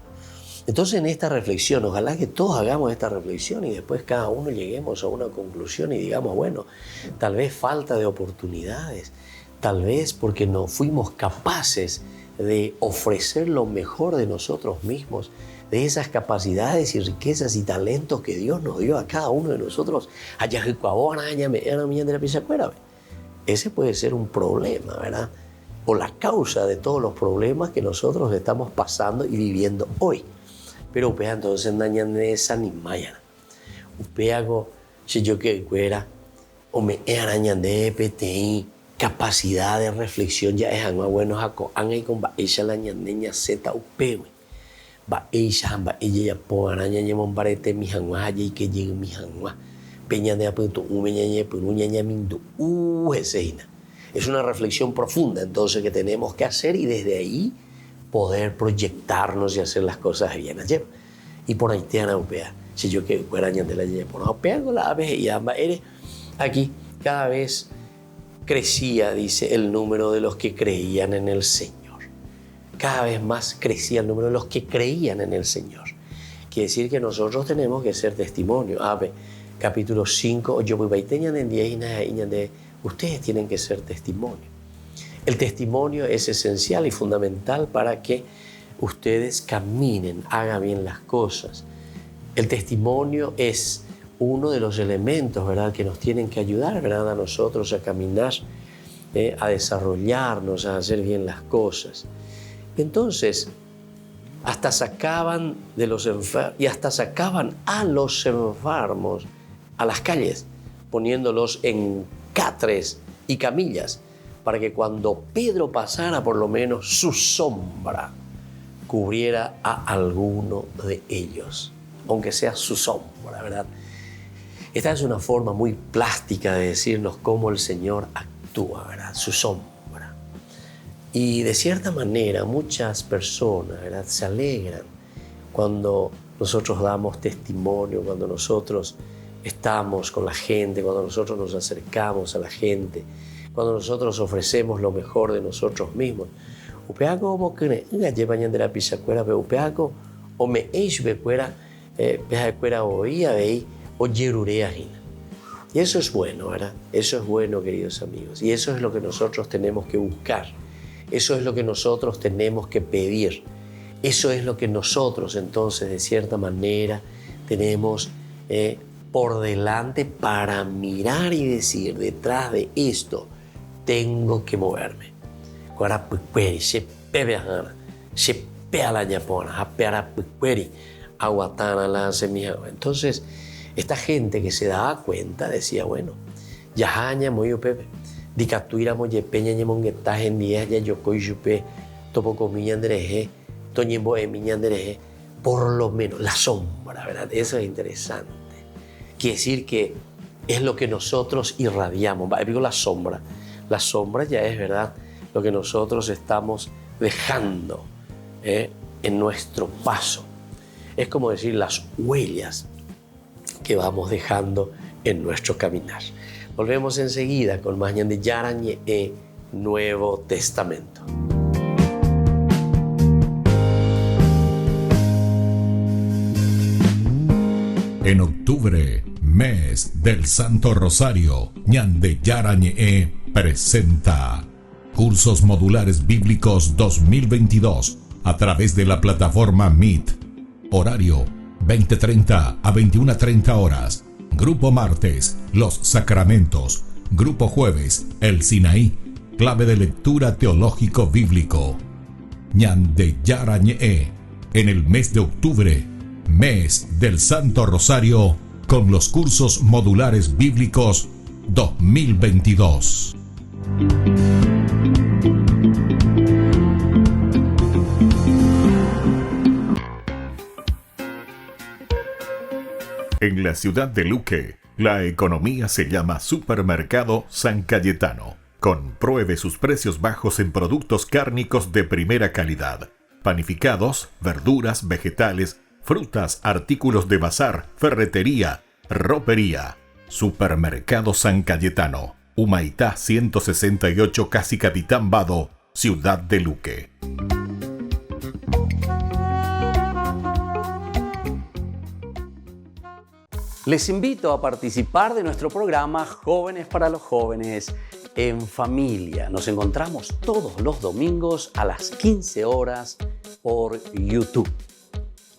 Entonces en esta reflexión, ojalá que todos hagamos esta reflexión y después cada uno lleguemos a una conclusión y digamos, bueno, tal vez falta de oportunidades, tal vez porque no fuimos capaces de ofrecer lo mejor de nosotros mismos, de esas capacidades y riquezas y talentos que Dios nos dio a cada uno de nosotros. Ese puede ser un problema, ¿verdad? O la causa de todos los problemas que nosotros estamos pasando y viviendo hoy. Pero upea entonces esa ni mañana. Upea hago si yo que fuera o me arañan de PTI capacidad de reflexión ya es algo bueno jaco anga con ba ella la ñandeña z upea ba ella ya po araña ñemon parete mi hangua y que llegue mi hangua peña de apunto umeñañe puruñaña mindu eseina. Es una reflexión profunda entonces que tenemos que hacer y desde ahí poder proyectarnos y hacer las cosas bien ayer. Y por ahí te han upea. Si yo que fuera de la lleve por upea con la ave y amba eres aquí cada vez crecía, dice, el número de los que creían en el Señor. Cada vez más crecía el número de los que creían en el Señor. Quiere decir que nosotros tenemos que ser testimonio. Ave, capítulo 5, yo voy en 10 de ustedes tienen que ser testimonio. El testimonio es esencial y fundamental para que ustedes caminen, hagan bien las cosas. El testimonio es uno de los elementos, ¿verdad?, que nos tienen que ayudar, ¿verdad?, a nosotros a caminar, a desarrollarnos, a hacer bien las cosas. Entonces, hasta sacaban de los enfermos y hasta sacaban a los enfermos a las calles, poniéndolos en catres y camillas, para que cuando Pedro pasara, por lo menos su sombra cubriera a alguno de ellos, aunque sea su sombra, ¿verdad? Esta es una forma muy plástica de decirnos cómo el Señor actúa, ¿verdad? Su sombra. Y de cierta manera muchas personas, ¿verdad?, se alegran cuando nosotros damos testimonio, cuando nosotros estamos con la gente, cuando nosotros nos acercamos a la gente, cuando nosotros ofrecemos lo mejor de nosotros mismos. Upeaco como que una llevañan de la pisacuera, pero upeaco o me becuera, pejacuera oía veí o yerureajina. Y eso es bueno, ¿verdad? Eso es bueno, queridos amigos. Y eso es lo que nosotros tenemos que buscar. Eso es lo que nosotros tenemos que pedir. Eso es lo que nosotros, entonces, de cierta manera, tenemos por delante para mirar y decir, detrás de esto, tengo que moverme. Entonces, esta gente que se daba cuenta decía, bueno, yahaña moyo pepe, dicatuira moye peña ñemonguetaje en días ya yocoy yupe, topo comilla andreje, toñembo emiña andreje, por lo menos la sombra, ¿verdad? Eso es interesante. Quiere decir que es lo que nosotros irradiamos. Digo la sombra. La sombra ya es, ¿verdad?, lo que nosotros estamos dejando en nuestro paso. Es como decir las huellas que vamos dejando en nuestro caminar. Volvemos enseguida con más de Yarañe Nuevo Testamento. En octubre, mes del Santo Rosario, Ñande Yarañe presenta Cursos Modulares Bíblicos 2022 a través de la plataforma Meet. Horario 20:30 a 21:30 horas. Grupo martes, Los Sacramentos. Grupo jueves, El Sinaí. Clave de lectura teológico bíblico. Ñande Yarañe en el mes de octubre, mes del Santo Rosario, con los Cursos Modulares Bíblicos 2022. En la ciudad de Luque, la economía se llama Supermercado San Cayetano. Compruebe sus precios bajos en productos cárnicos de primera calidad. Panificados, verduras, vegetales, frutas, artículos de bazar, ferretería, ropería. Supermercado San Cayetano. Humaitá 168, Casi Capitán Vado, Ciudad de Luque. Les invito a participar de nuestro programa Jóvenes para los Jóvenes en Familia. Nos encontramos todos los domingos a las 15 horas por YouTube.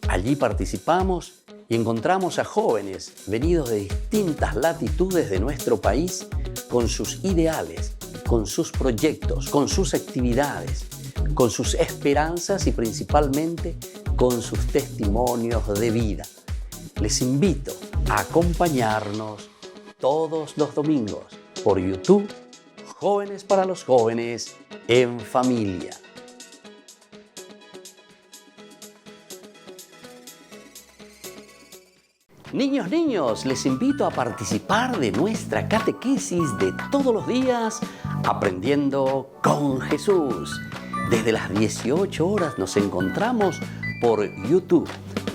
Allí participamos y encontramos a jóvenes venidos de distintas latitudes de nuestro país con sus ideales, con sus proyectos, con sus actividades, con sus esperanzas y principalmente con sus testimonios de vida. Les invito a acompañarnos todos los domingos por YouTube, Jóvenes para los Jóvenes en Familia. Niños, les invito a participar de nuestra catequesis de todos los días, Aprendiendo con Jesús. Desde las 18 horas nos encontramos por YouTube.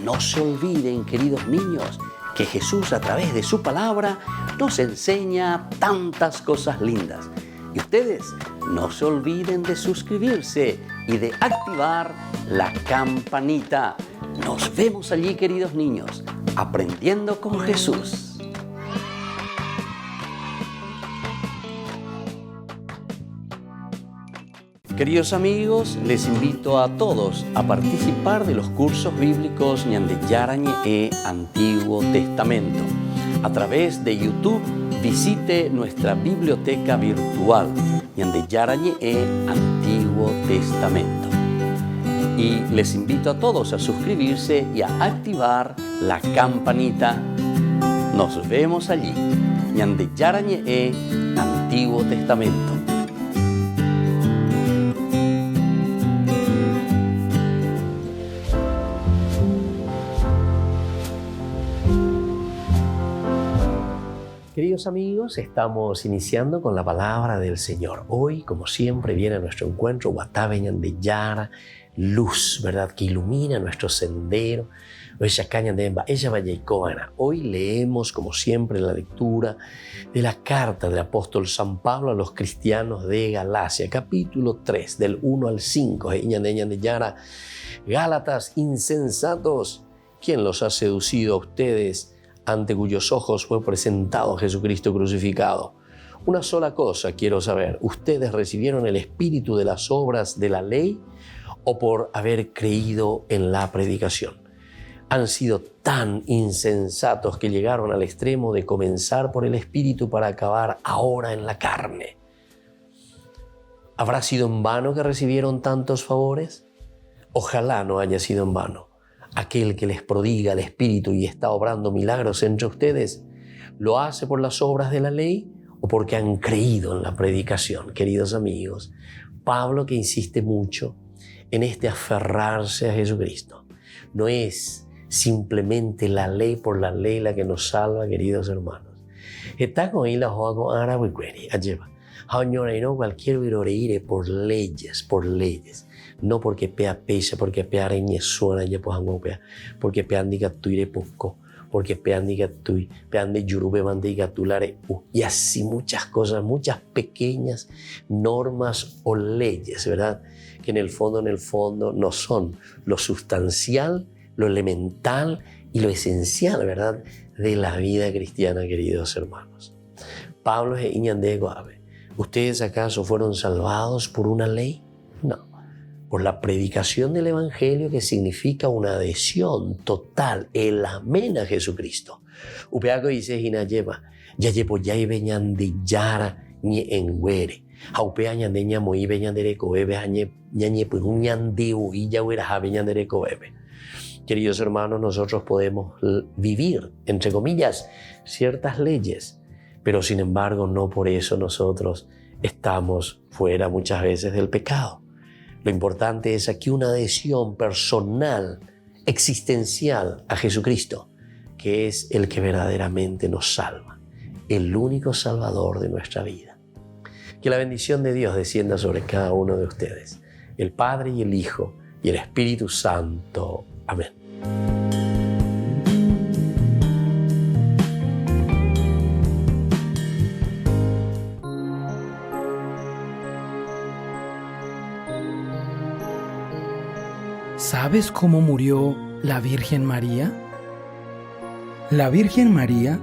No se olviden, queridos niños, que Jesús a través de su palabra nos enseña tantas cosas lindas. Y ustedes no se olviden de suscribirse y de activar la campanita. Nos vemos allí, queridos niños, Aprendiendo con Jesús. Queridos amigos, les invito a todos a participar de los cursos bíblicos Ñande Yarañe e Antiguo Testamento. A través de YouTube, visite nuestra biblioteca virtual Ñande Yarañe e Antiguo Testamento. Y les invito a todos a suscribirse y a activar la campanita. Nos vemos allí, Ñande Yarañe e Antiguo Testamento. Queridos amigos, estamos iniciando con la palabra del Señor. Hoy, como siempre, viene a nuestro encuentro Guatabe Ñande Yara, luz, ¿verdad?, que ilumina nuestro sendero. Hoy leemos, como siempre, la lectura de la carta del apóstol San Pablo a los cristianos de Galacia, capítulo 3, del 1 al 5. Gálatas insensatos, ¿quién los ha seducido a ustedes, ante cuyos ojos fue presentado Jesucristo crucificado? Una sola cosa quiero saber: ¿ustedes recibieron el espíritu de las obras de la ley o por haber creído en la predicación? Han sido tan insensatos que llegaron al extremo de comenzar por el espíritu para acabar ahora en la carne. ¿Habrá sido en vano que recibieron tantos favores? Ojalá no haya sido en vano. Aquel que les prodiga el Espíritu y está obrando milagros entre ustedes, ¿lo hace por las obras de la ley o porque han creído en la predicación? Queridos amigos, Pablo, que insiste mucho en este aferrarse a Jesucristo, no es simplemente la ley por la ley la que nos salva, queridos hermanos. Está con él la juego árabe cualquier viroreire por leyes. No porque pea pecha, porque pea reñe suena ya pues angopea, porque pea andiga tuire poco, porque pea andiga tui, pea ande yurube mandiga tulare, y así muchas cosas, muchas pequeñas normas o leyes, ¿verdad?, que en el fondo no son lo sustancial, lo elemental y lo esencial, ¿verdad?, de la vida cristiana, queridos hermanos. Pablo es iñandego ave. ¿Ustedes acaso fueron salvados por una ley? No. Por la predicación del Evangelio, que significa una adhesión total, el amén a Jesucristo. Upeaco dice Hinayema, ya llevo ya ibe ñande yara ñe enguere. Haupea ñande ñamo ibe ñandere coebe ñañe pues un ñandeo y ya huera jabe ñandere coebe. Queridos hermanos, nosotros podemos vivir, entre comillas, ciertas leyes, pero sin embargo no por eso nosotros estamos fuera muchas veces del pecado. Lo importante es aquí una adhesión personal, existencial a Jesucristo, que es el que verdaderamente nos salva, el único salvador de nuestra vida. Que la bendición de Dios descienda sobre cada uno de ustedes, el Padre y el Hijo y el Espíritu Santo. Amén. ¿Sabes cómo murió la Virgen María? La Virgen María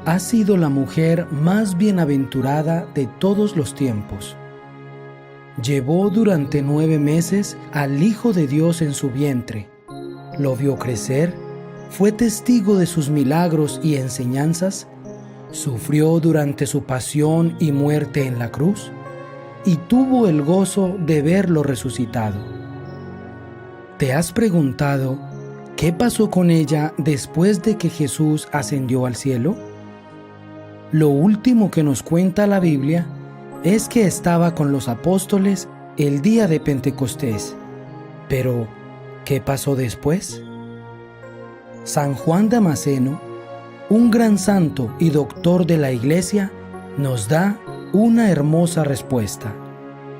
ha sido la mujer más bienaventurada de todos los tiempos. Llevó durante 9 meses al Hijo de Dios en su vientre lo vio crecer, fue testigo de sus milagros y enseñanzas, sufrió durante su pasión y muerte en la cruz, y tuvo el gozo de verlo resucitado. ¿Te has preguntado qué pasó con ella después de que Jesús ascendió al cielo? Lo último que nos cuenta la Biblia es que estaba con los apóstoles el día de Pentecostés. Pero, ¿qué pasó después? San Juan Damasceno, un gran santo y doctor de la Iglesia, nos da una hermosa respuesta.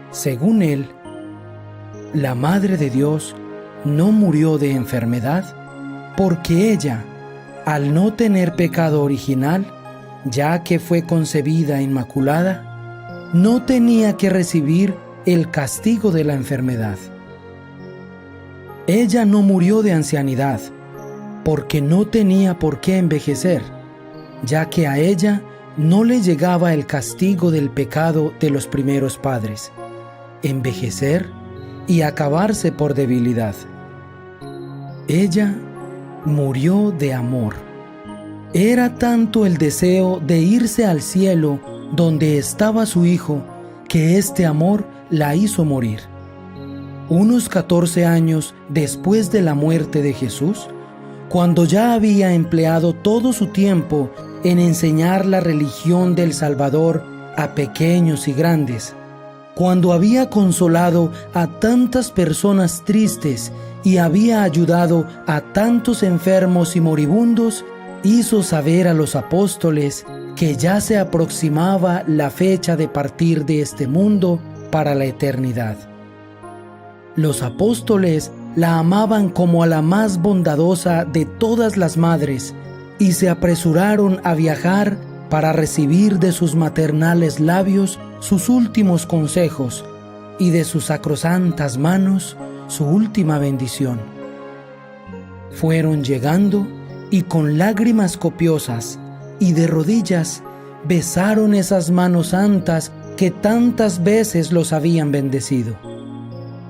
Según él, la Madre de Dios no murió de enfermedad porque ella, al no tener pecado original, ya que fue concebida inmaculada, no tenía que recibir el castigo de la enfermedad. Ella no murió de ancianidad porque no tenía por qué envejecer, ya que a ella no le llegaba el castigo del pecado de los primeros padres, envejecer y acabarse por debilidad. Ella murió de amor. Era tanto el deseo de irse al cielo donde estaba su Hijo, que este amor la hizo morir. Unos 14 años después de la muerte de Jesús, cuando ya había empleado todo su tiempo en enseñar la religión del Salvador a pequeños y grandes, cuando había consolado a tantas personas tristes y había ayudado a tantos enfermos y moribundos, hizo saber a los apóstoles que ya se aproximaba la fecha de partir de este mundo para la eternidad. Los apóstoles la amaban como a la más bondadosa de todas las madres y se apresuraron a viajar para recibir de sus maternales labios sus últimos consejos y de sus sacrosantas manos su última bendición. Fueron llegando y con lágrimas copiosas y de rodillas besaron esas manos santas que tantas veces los habían bendecido.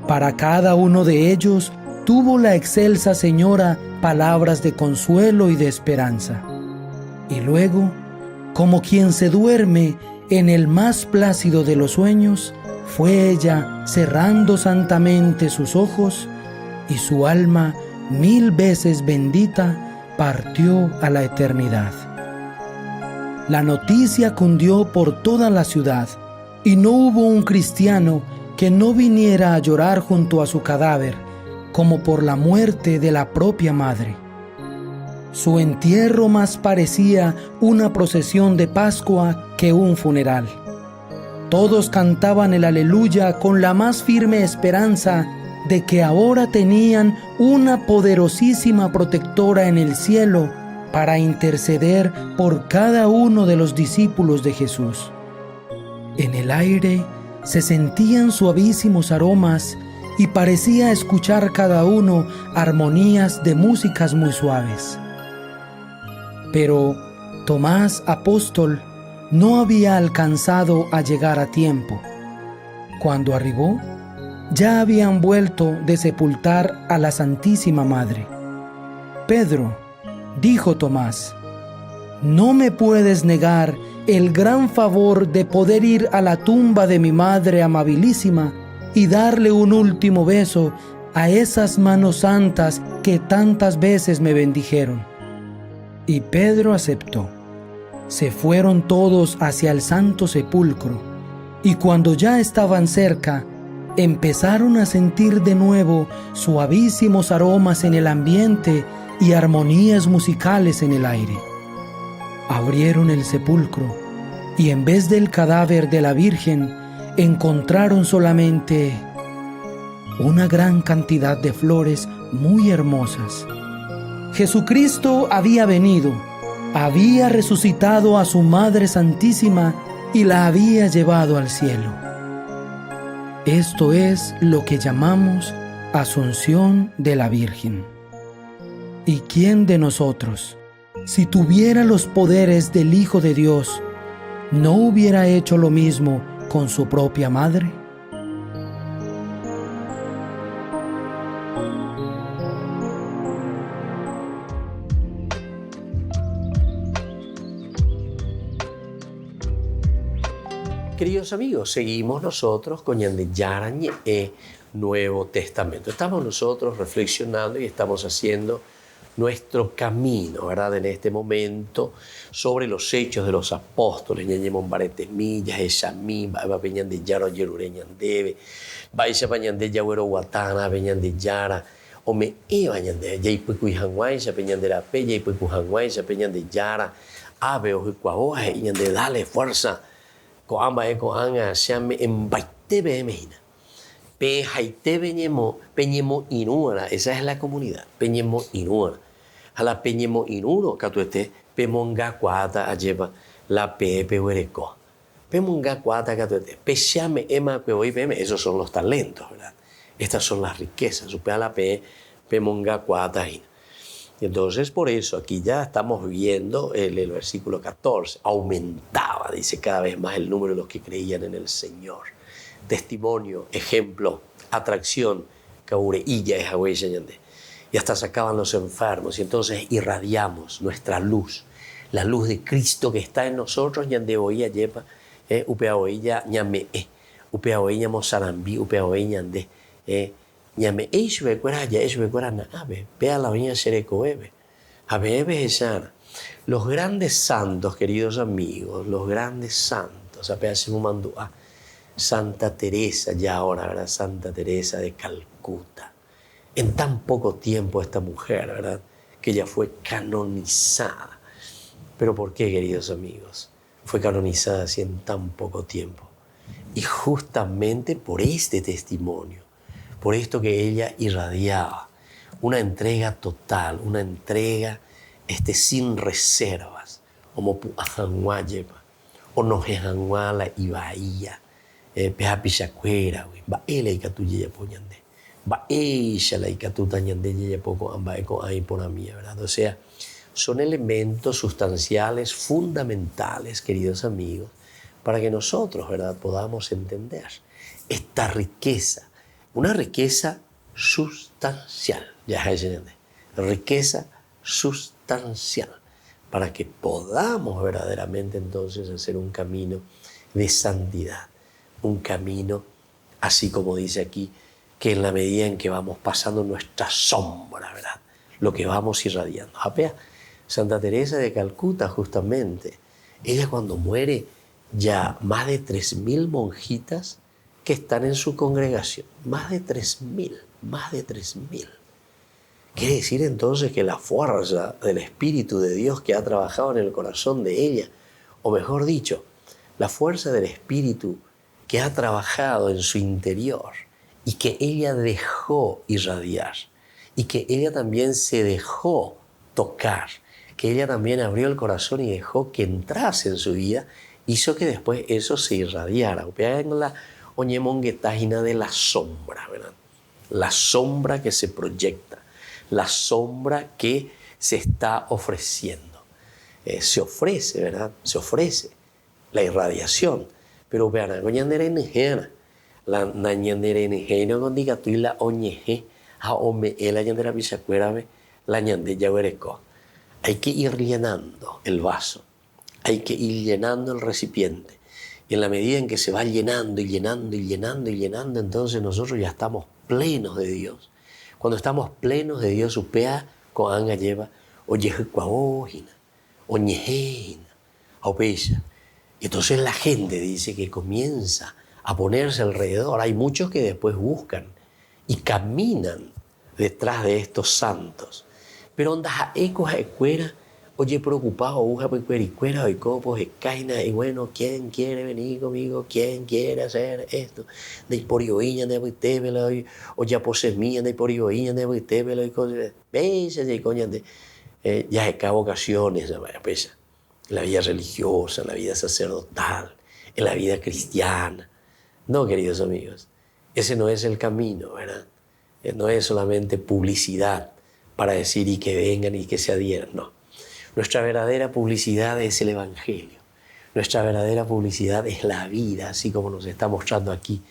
Para cada uno de ellos tuvo la excelsa Señora palabras de consuelo y de esperanza. Y luego, como quien se duerme en el más plácido de los sueños, fue ella cerrando santamente sus ojos y su alma 1000 veces bendita partió a la eternidad. La noticia cundió por toda la ciudad y no hubo un cristiano que no viniera a llorar junto a su cadáver, como por la muerte de la propia madre. Su entierro más parecía una procesión de Pascua que un funeral. Todos cantaban el aleluya con la más firme esperanza de que ahora tenían una poderosísima protectora en el cielo para interceder por cada uno de los discípulos de Jesús. En el aire se sentían suavísimos aromas y parecía escuchar cada uno armonías de músicas muy suaves. Pero Tomás, apóstol, no había alcanzado a llegar a tiempo. Cuando arribó, ya habían vuelto de sepultar a la Santísima Madre. Pedro, dijo Tomás, ¿no me puedes negar el gran favor de poder ir a la tumba de mi madre amabilísima y darle un último beso a esas manos santas que tantas veces me bendijeron? Y Pedro aceptó. Se fueron todos hacia el santo sepulcro, y cuando ya estaban cerca, empezaron a sentir de nuevo suavísimos aromas en el ambiente y armonías musicales en el aire. Abrieron el sepulcro, y en vez del cadáver de la Virgen, encontraron solamente una gran cantidad de flores muy hermosas. Jesucristo había venido, había resucitado a su Madre Santísima y la había llevado al cielo. Esto es lo que llamamos Asunción de la Virgen. ¿Y quién de nosotros, si tuviera los poderes del Hijo de Dios, no hubiera hecho lo mismo con su propia madre? Queridos amigos, seguimos nosotros con Ñande Yarañe Nuevo Testamento. Estamos nosotros reflexionando y estamos haciendo nuestro camino, ¿verdad? En este momento sobre los hechos de los apóstoles. Ñañe Mombaretes Millas, Eshamí, Baba Peñande Yara, Yerure Ñandebe, Baisha Pañande Yagüero Guatana, Peñande Yara, Ome Eva Ñande, Yaipuicu Hanguaisha, Peñande La Pe, Yaipuicu Hanguaisha, Peñande Yara, Ave Ojicuahoja, y Ñande dale fuerza. Coamba Ecoanga, Shame en Baitebe Mejina. Pejaite Peñemo Inúara, esa es la comunidad, Peñemo Inúara. A la Peñemo Inuro, Catuete, Pemonga Cuata, Ayeva, la Pepe Huereco. Pemonga Cuata, Catuete, Peshame Ema Peoy Peme, esos son los talentos, ¿verdad? Estas son las riquezas, supea la Pemonga Cuata. Y entonces, por eso, aquí ya estamos viendo el versículo 14. Aumentaba, dice, cada vez más el número de los que creían en el Señor. Testimonio, ejemplo, atracción, caureilla es agüeyayande. Y hasta sacaban los enfermos. Y entonces irradiamos nuestra luz, la luz de Cristo que está en nosotros. Ñande oía yepa, upea oía ñame, upea oía mozarambí, upea oía ñande, ñame eishbe cuera ya eishbe cuera na ave, pea la oía serecoebe, abebe esana. Los grandes santos, queridos amigos, los grandes santos, apea se mandó a Santa Teresa, ya ahora, ¿verdad? Santa Teresa de Calcuta. En tan poco tiempo esta mujer, ¿verdad? Que ya fue canonizada. ¿Pero por qué, queridos amigos? Fue canonizada así en tan poco tiempo. Y justamente por este testimonio, por esto que ella irradiaba, una entrega total, una entrega sin reservas, como Puajanguayepa, o Nojejanguala y Bahía. Pejapichacuera, va él y catuye poñande, va ella la y catuta ñande poco amba eco ahí por mí, ¿verdad? O sea, son elementos sustanciales fundamentales, queridos amigos, para que nosotros, ¿verdad?, podamos entender esta riqueza, una riqueza sustancial, ya es riqueza sustancial, para que podamos verdaderamente entonces hacer un camino de santidad. Un camino, así como dice aquí, que en la medida en que vamos pasando nuestra sombra, ¿verdad? Lo que vamos irradiando. Apea, Santa Teresa de Calcuta, justamente, ella cuando muere, ya más de 3.000 monjitas que están en su congregación. Más de 3.000. Quiere decir entonces que la fuerza del Espíritu de Dios que ha trabajado en el corazón de ella, o mejor dicho, la fuerza del Espíritu que ha trabajado en su interior y que ella dejó irradiar y que ella también se dejó tocar, que ella también abrió el corazón y dejó que entrase en su vida, hizo que después eso se irradiara. En la oñemonguetágina de la sombra, ¿verdad? La sombra que se proyecta, la sombra que se está ofreciendo. Se ofrece, ¿verdad? Se ofrece la irradiación. Pero vean, la ñandere nijena con diga tú y la oñeje, a ome la ñandera pichacuera, la ñande yaguereco. Hay que ir llenando el vaso, hay que ir llenando el recipiente. Y en la medida en que se va llenando y llenando y llenando y llenando, entonces nosotros ya estamos plenos de Dios. Cuando estamos plenos de Dios, upea con anga lleva, oyeje cuaojina, oñejena, aupecha. Y entonces la gente dice que comienza a ponerse alrededor. Hay muchos que después buscan y caminan detrás de estos santos. Pero onda ecos a cuera, oye preocupado, uja y copos, caina, y bueno, ¿quién quiere venir conmigo? ¿Quién quiere hacer esto? De por yoiña de buitébelo, o ya posemía de por yoiña de buitébelo, y cosas. Veis, y coña de ya es vocaciones, pesa. La vida religiosa, la vida sacerdotal, en la vida cristiana. No, queridos amigos, ese no es el camino, ¿verdad? No es solamente publicidad para decir y que vengan y que se adhieran, no. Nuestra verdadera publicidad es el Evangelio. Nuestra verdadera publicidad es la vida, así como nos está mostrando aquí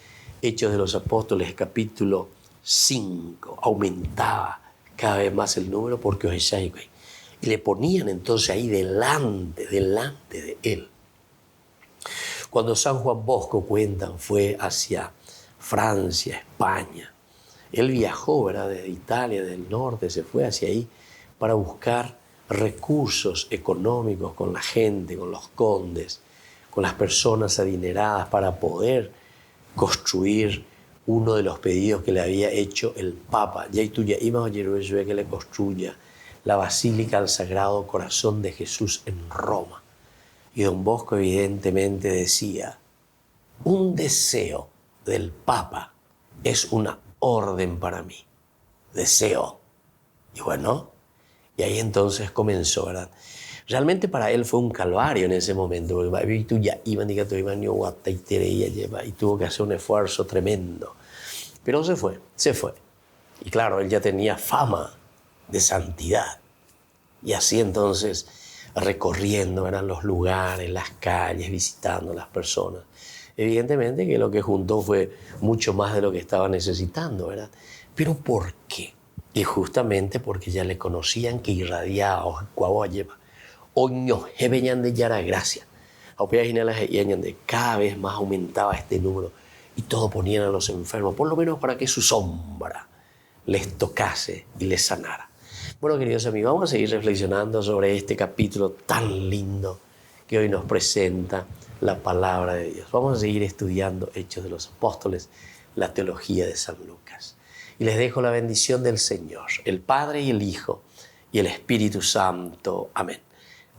Hechos de los Apóstoles, capítulo 5. Aumentaba cada vez más el número porque os y le ponían entonces ahí delante de él. Cuando San Juan Bosco, cuentan, fue hacia Francia, España, él viajó, ¿verdad?, desde Italia, del norte, se fue hacia ahí para buscar recursos económicos con la gente, con los condes, con las personas adineradas para poder construir uno de los pedidos que le había hecho el Papa. Ya que le construya la Basílica al Sagrado Corazón de Jesús en Roma. Y don Bosco evidentemente decía, un deseo del Papa es una orden para mí. Deseo. Y bueno, y ahí entonces comenzó, ¿verdad? Realmente para él fue un calvario en ese momento, porque y tuvo que hacer un esfuerzo tremendo. Pero se fue. Y claro, él ya tenía fama de santidad. Y así entonces, recorriendo, ¿verdad?, los lugares, las calles, visitando a las personas. Evidentemente que lo que juntó fue mucho más de lo que estaba necesitando, ¿verdad? ¿Pero por qué? Y justamente porque ya le conocían que irradiaba, gracia. Cada vez más aumentaba este número y todo ponían a los enfermos, por lo menos para que su sombra les tocase y les sanara. Bueno, queridos amigos, vamos a seguir reflexionando sobre este capítulo tan lindo que hoy nos presenta la palabra de Dios. Vamos a seguir estudiando Hechos de los Apóstoles, la teología de San Lucas. Y les dejo la bendición del Señor, el Padre y el Hijo y el Espíritu Santo. Amén.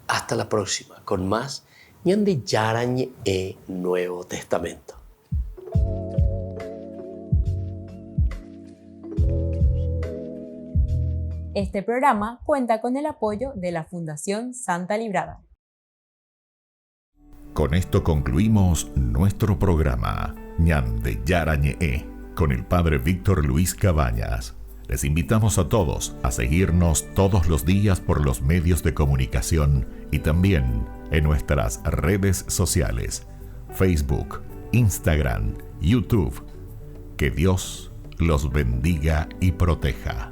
Hasta la próxima, con más Ñande Yarañe Nuevo Testamento. Este programa cuenta con el apoyo de la Fundación Santa Librada. Con esto concluimos nuestro programa Ñande Yarañe con el Padre Víctor Luis Cabañas. Les invitamos a todos a seguirnos todos los días por los medios de comunicación y también en nuestras redes sociales, Facebook, Instagram, YouTube. Que Dios los bendiga y proteja.